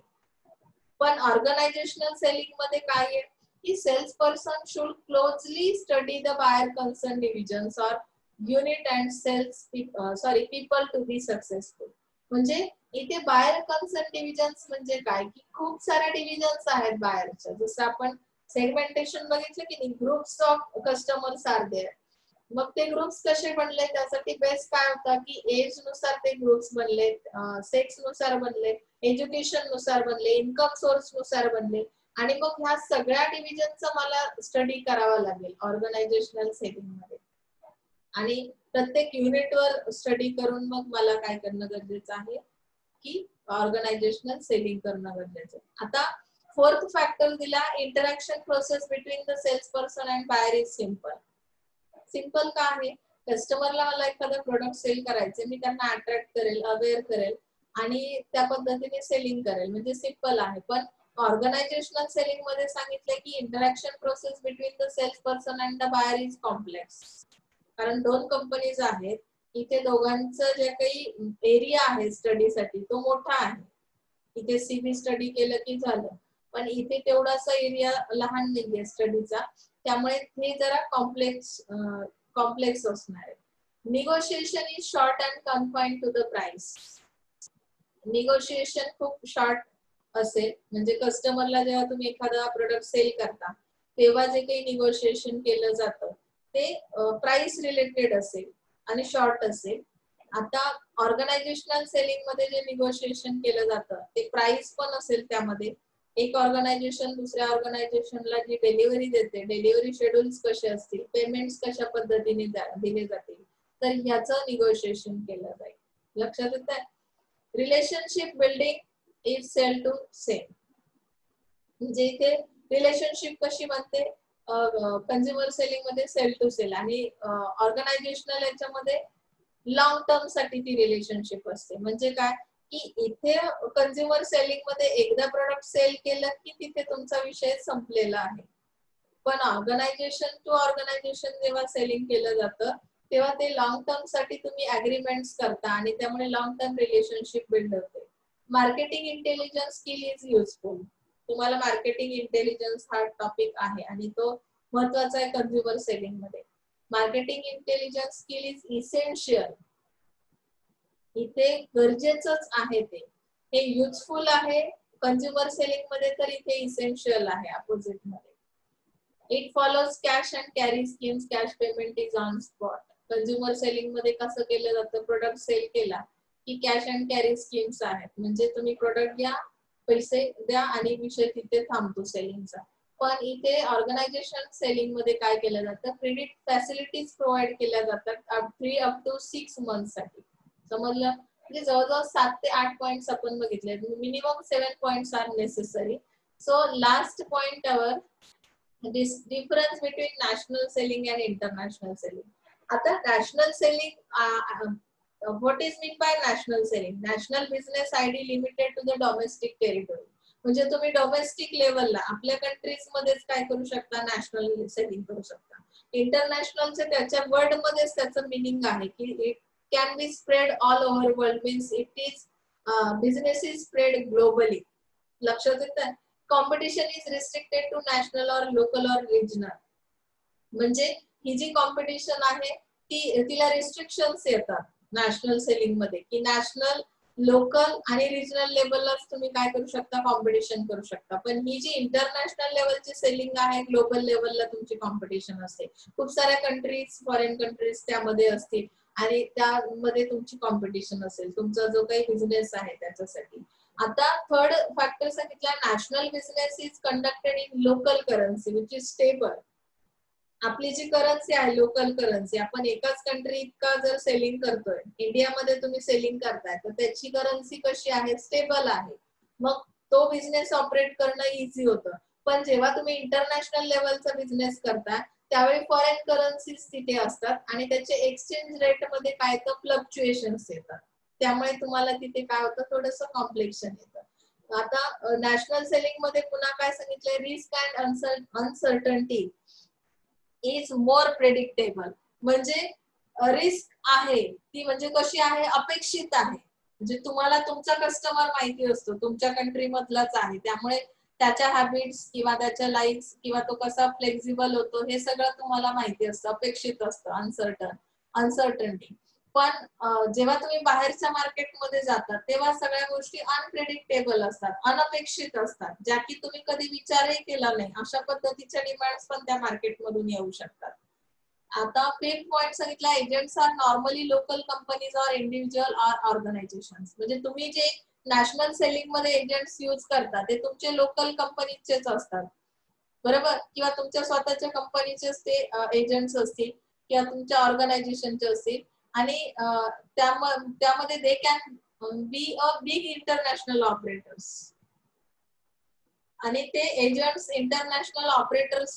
पण ऑर्गनायझेशनल सेलिंग मध्ये काय आहे की sales person should closely study the buyer concern divisions or unit and sales people to be successful. म्हणजे इथे बायर कन्सर्न डिव्हिजन्स म्हणजे काय की खूप साऱ्या डिव्हिजन्स आहेत बायरच्या. जसं आपण सेगमेंटेशन बघितलं की नाही, groups of customers are there. मग ते ग्रुप्स कसे बनले, त्यासाठी बेस्ट काय होता की एज नुसार ते ग्रुप्स बनले, सेक्स नुसार बनले, एज्युकेशन नुसार बनले, इन्कम सोर्स नुसार बनले. आणि मग ह्या सगळ्या डिव्हिजनचा मला स्टडी करावा लागेल ऑर्गनायझेशनल सेलिंग मध्ये. आणि प्रत्येक युनिटवर स्टडी करून मग मला काय करणं गरजेचं आहे की ऑर्गनायझेशनल सेलिंग करणं गरजेचं आहे. आता फोर्थ फॅक्टर दिला, interaction process between the sales person and buyer is simple. Simple का आहे, कस्टमरला मला एखादं प्रोडक्ट सेल करायचे, मी त्यांना अट्रॅक्ट करेल, अवेअर करेल आणि त्या पद्धतीने सेलिंग करेल, म्हणजे सिम्पल आहे. पण ऑर्गनायझेशनल सेलिंग मध्ये सांगितलंय की interaction process between the sales person and the buyer is complex. कारण दोन कंपनीज आहेत, इथे दोघांचं जे काही एरिया आहे स्टडीसाठी तो मोठा आहे. इथे सीबी स्टडी केलं की झालं, पण इथे तेवढासा एरिया लहान नाहीये स्टडीचा, त्यामुळे हे जरा कॉम्प्लेक्स असणार आहे. Negotiation is short and confined to the price. Negotiation खूप शॉर्ट असेल, म्हणजे कस्टमरला जेव्हा तुम्ही एखादा प्रोडक्ट सेल करता तेव्हा जे काही निगोशिएशन केलं जातं ते प्राइस रिलेटेड असेल आणि शॉर्ट असेल. आता ऑर्गनायझेशनल सेलिंग मध्ये जे निगोशिएशन केलं जातं ते प्राइस पण असेल. त्यामध्ये एक ऑर्गनायझेशन दुसऱ्या ऑर्गनायझेशनला जी डिलिव्हरी देते, डिलिव्हरी शेड्यूल्स कसे असतील, पेमेंट्स कशा पद्धतीने दिले जातील, तर ह्याचं निगोशिएशन केलं जाईल. लक्षात येत आहे? Relationship building is sell to sell. म्हणजे इथे रिलेशनशिप कशी बनते, कंझ्युमर सेलिंग मध्ये सेल टू सेल, आणि ऑर्गनायझेशनल याच्यामध्ये लॉंग टर्म साठी ती रिलेशनशिप असते. म्हणजे काय की इथे कंझ्युमर सेलिंग मध्ये एकदा प्रोडक्ट सेल केलं की तिथे तुमचा विषय संपलेला आहे. पण ऑर्गनायझेशन टू ऑर्गनायझेशन जेव्हा सेलिंग केलं जातं तेव्हा ते लॉंग टर्म साठी तुम्ही अग्रीमेंट्स करता आणि त्यामुळे लॉंग टर्म रिलेशनशिप बिल्ड होते. Marketing intelligence skill is useful. तुम्हाला मार्केटिंग इंटेलिजन्स हा टॉपिक आहे आणि तो महत्वाचा आहे कंझ्युमर सेलिंग मध्ये. Marketing intelligence skill is essential. इथे गरजेचंच आहे ते. हे युजफुल आहे कंझ्युमर सेलिंग मध्ये, तर इथे इसेन्शियल आहे अपोजिट मध्ये. It follows cash and carry schemes. Cash payment is on spot. Consumer selling मध्ये कसं केलं जातं, प्रोडक्ट सेल केला की कॅश अँड कॅरी स्कीम्स आहेत, म्हणजे तुम्ही प्रोडक्ट घ्या, पैसे द्या आणि विषय तिथे थांबतो सेलिंगचा. पण इथे ऑर्गनायझेशन सेलिंग मध्ये काय केलं जातं, क्रेडिट फॅसिलिटीज प्रोव्हाइड केल्या जातात अप टू 6 मंथ्स साठी. समजलं? म्हणजे जवळजवळ 7 ते 8 पॉइंट्स आपण बघितले. Minimum 7 points are necessary. So last point our difference between national selling and international selling. आता national selling, what is mean by national selling? National business ID limited to the domestic territory. म्हणजे तुम्ही domestic लेवलला आपल्या countries मध्येच काय करू शकता, national selling करू शकता. इंटरनॅशनलचे त्याच्या वर्ड मध्येच त्याचं मिनिंग आहे की it can be spread all over world, means it is business is spread globally. लक्षात येतं? Competition is restricted to national or local or regional. म्हणजे ही जी कॉम्पिटिशन आहे तिला रिस्ट्रिक्शन्स येतात नॅशनल सेलिंग मध्ये, की नॅशनल, लोकल आणि रिजनल लेवललाच तुम्ही काय करू शकता, कॉम्पिटिशन करू शकता. पण ही जी इंटरनॅशनल लेवलची सेलिंग आहे, ग्लोबल लेवलला तुमची कॉम्पिटिशन असते. खूप साऱ्या कंट्रीज, फॉरेन कंट्रीज त्यामध्ये असतील आणि त्यामध्ये तुमची कॉम्पिटिशन असेल तुमचा जो काही बिझनेस आहे त्याच्यासाठी. आता थर्ड फॅक्टर सांगितला, national business is conducted in local currency which is stable. आपली जी करन्सी आहे लोकल करन्सी, आपण एकाच कंट्री इतका जर सेलिंग करतोय, इंडियामध्ये तुम्ही सेलिंग करताय, तर त्याची करन्सी कशी आहे, स्टेबल आहे. मग तो बिझनेस ऑपरेट करणं इझी होतं. पण जेव्हा तुम्ही इंटरनॅशनल लेवलचा बिझनेस करताय त्यावेळी फॉरेन करन्सीज तिथे असतात आणि त्याचे एक्सचेंज रेट मध्ये काय तर फ्लक्च्युएशन्स येतात. त्यामुळे तुम्हाला तिथे काय होतं, थोडंसं कॉम्प्लेक्शन येतं. आता नॅशनल सेलिंग मध्ये पुन्हा काय सांगितलंय, risk and uncertainty is more predictable. म्हणजे रिस्क आहे ती म्हणजे कशी आहे, अपेक्षित आहे. म्हणजे तुम्हाला तुमचा कस्टमर माहिती असतो, तुमच्या कंट्री मधलाच आहे, त्यामुळे त्याच्या हॅबिट्स किंवा त्याच्या लाईक्स किंवा तो कसा फ्लेक्झिबल होतो हे सगळं तुम्हाला माहिती असतं, अपेक्षित असतं, अनसर्टन्टी. पण जेव्हा तुम्ही बाहेरच्या मार्केटमध्ये जातात तेव्हा सगळ्या गोष्टी अनप्रेडिक्टेबल असतात, अनपेक्षित असतात, ज्या की तुम्ही कधी विचारही केला नाही. अशा पद्धतीच्या डिमांड्स पण त्या मार्केटमधून येऊ शकतात. आता फिफ्थ पॉइंट सांगितला, agents are normally local companies or individual or organisations. म्हणजे तुम्ही जे नॅशनल सेलिंग मध्ये एजंट्स यूज करता ते तुमचे लोकल कंपनीचेच असतात, बरोबर, किंवा तुमच्या स्वतःच्या कंपनीचेच ते एजंट्स असतील किंवा तुमच्या ऑर्गनायझेशनचे असतील. आणि त्यामध्ये they can be a big international operators. आणि ते एजंट्स इंटरनॅशनल ऑपरेटर्स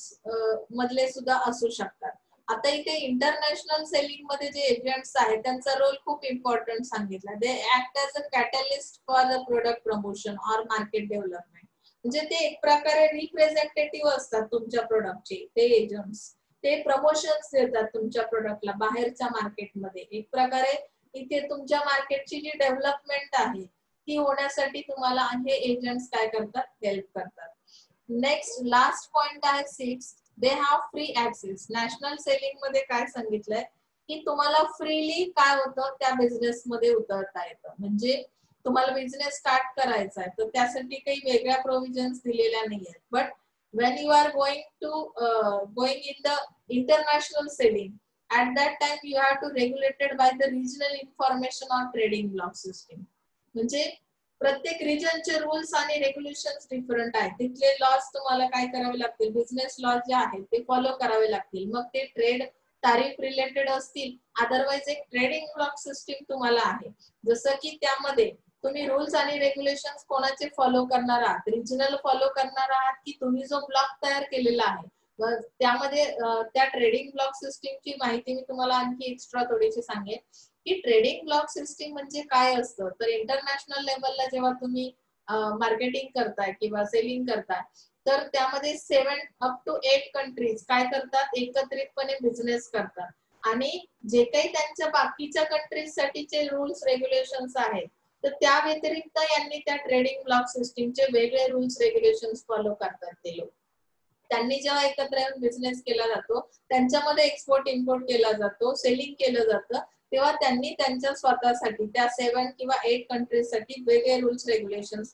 मधले सुद्धा असू शकतात. आता इथे इंटरनॅशनल सेलिंग मध्ये जे एजंट्स आहेत त्यांचा रोल खूप इम्पॉर्टंट सांगितला. दे act as a catalyst for the product promotion or market development. म्हणजे ते एक प्रकारे रिप्रेझेंटेटिव्ह असतात तुमच्या प्रोडक्टचे. ते एजंट्स ते प्रमोशन्स देतात तुमच्या प्रोडक्टला बाहेरच्या मार्केटमध्ये. एक प्रकारे इथे तुमच्या मार्केटची जी डेव्हलपमेंट आहे ती होण्यासाठी तुम्हाला हे एजंट्स काय करतात, हेल्प करतात. नेक्स्ट लास्ट पॉइंट आहे 6, they have free access. National selling मध्ये काय सांगितलंय की तुम्हाला फ्रीली काय होतं, त्या बिझनेस मध्ये उतरता येतं. म्हणजे तुम्हाला बिझनेस स्टार्ट करायचा आहे तर त्यासाठी काही वेगळ्या प्रोव्हिजन्स दिलेल्या नाहीयेत. But when you are going in the international selling, at that time you have to regulated by the regional information on trading block system. म्हणजे प्रत्येक रिजनचे रूल्स आणि रेग्युलेशन्स डिफरंट आहेत. तिथले लॉज तुम्हाला काय करावे लागतील, बिझनेस लॉज जे आहेत ते फॉलो करावे लागतील. मग ते ट्रेड तारीफ रिलेटेड असतील, अदरवाइज एक ट्रेडिंग ब्लॉक सिस्टीम तुम्हाला आहे. जसं की त्यामध्ये तुम्ही रूल्स आणि रेग्युलेशन्स कोणाचे फॉलो करणार आहात, रिजनल फॉलो करणार आहात की तुम्ही जो ब्लॉक तयार केलेला आहे. त्यामध्ये त्या ट्रेडिंग ब्लॉक सिस्टीमची माहिती मी तुम्हाला आणखी एक्स्ट्रा थोडीशी सांगेन की ट्रेडिंग ब्लॉक सिस्टीम म्हणजे काय असतं. तर इंटरनॅशनल लेवलला जेव्हा तुम्ही मार्केटिंग करताय किंवा सेलिंग करताय तर त्यामध्ये 7 अप टू 8 कंट्रीज काय करतात, एकत्रितपणे बिझनेस करतात. आणि जे काही त्यांच्या बाकीच्या कंट्रीज साठीचे रूल्स रेग्युलेशन्स आहेत तर त्या व्यतिरिक्त यांनी त्या ट्रेडिंग ब्लॉक सिस्टीमचे वेगळे रूल्स रेग्युलेशन्स फॉलो करतात. ते लोक त्यांनी जेव्हा एकत्र येऊन बिझनेस केला जातो, त्यांच्यामध्ये एक्सपोर्ट इम्पोर्ट केला जातो, सेलिंग केलं जातं, तेव्हा त्यांनी त्यांच्या स्वतःसाठी त्या 7 किंवा 8 कंट्रीजसाठी वेगळे रूल्स रेग्युलेशन्स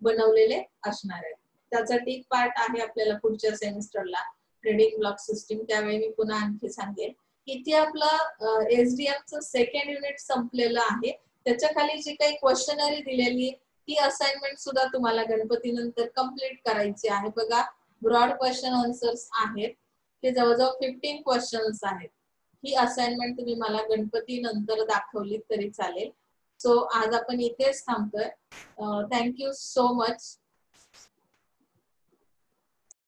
बनवलेले असणार आहेत. त्यासाठी पार्ट आहे आपल्याला पुढच्या सेमिस्टरला ट्रेडिंग ब्लॉक सिस्टीम. त्यावेळी मी पुन्हा आणखी सांगेन. इथे आपलं एसडीएमचं सेकंड युनिट संपलेलं आहे. त्याच्या खाली जी काही क्वेश्चनरी दिलेली ती असाइनमेंट सुद्धा तुम्हाला गणपती नंतर कम्प्लीट करायची आहे. बघा, ब्रॉड क्वेश्चन आन्सर्स आहेत, ते जवळजवळ 15 क्वेश्चन्स आहेत. ही असाइनमेंट तुम्ही मला गणपती नंतर दाखवली तरी चालेल. सो आज आपण इथेच थांबतोय. Thank you so much.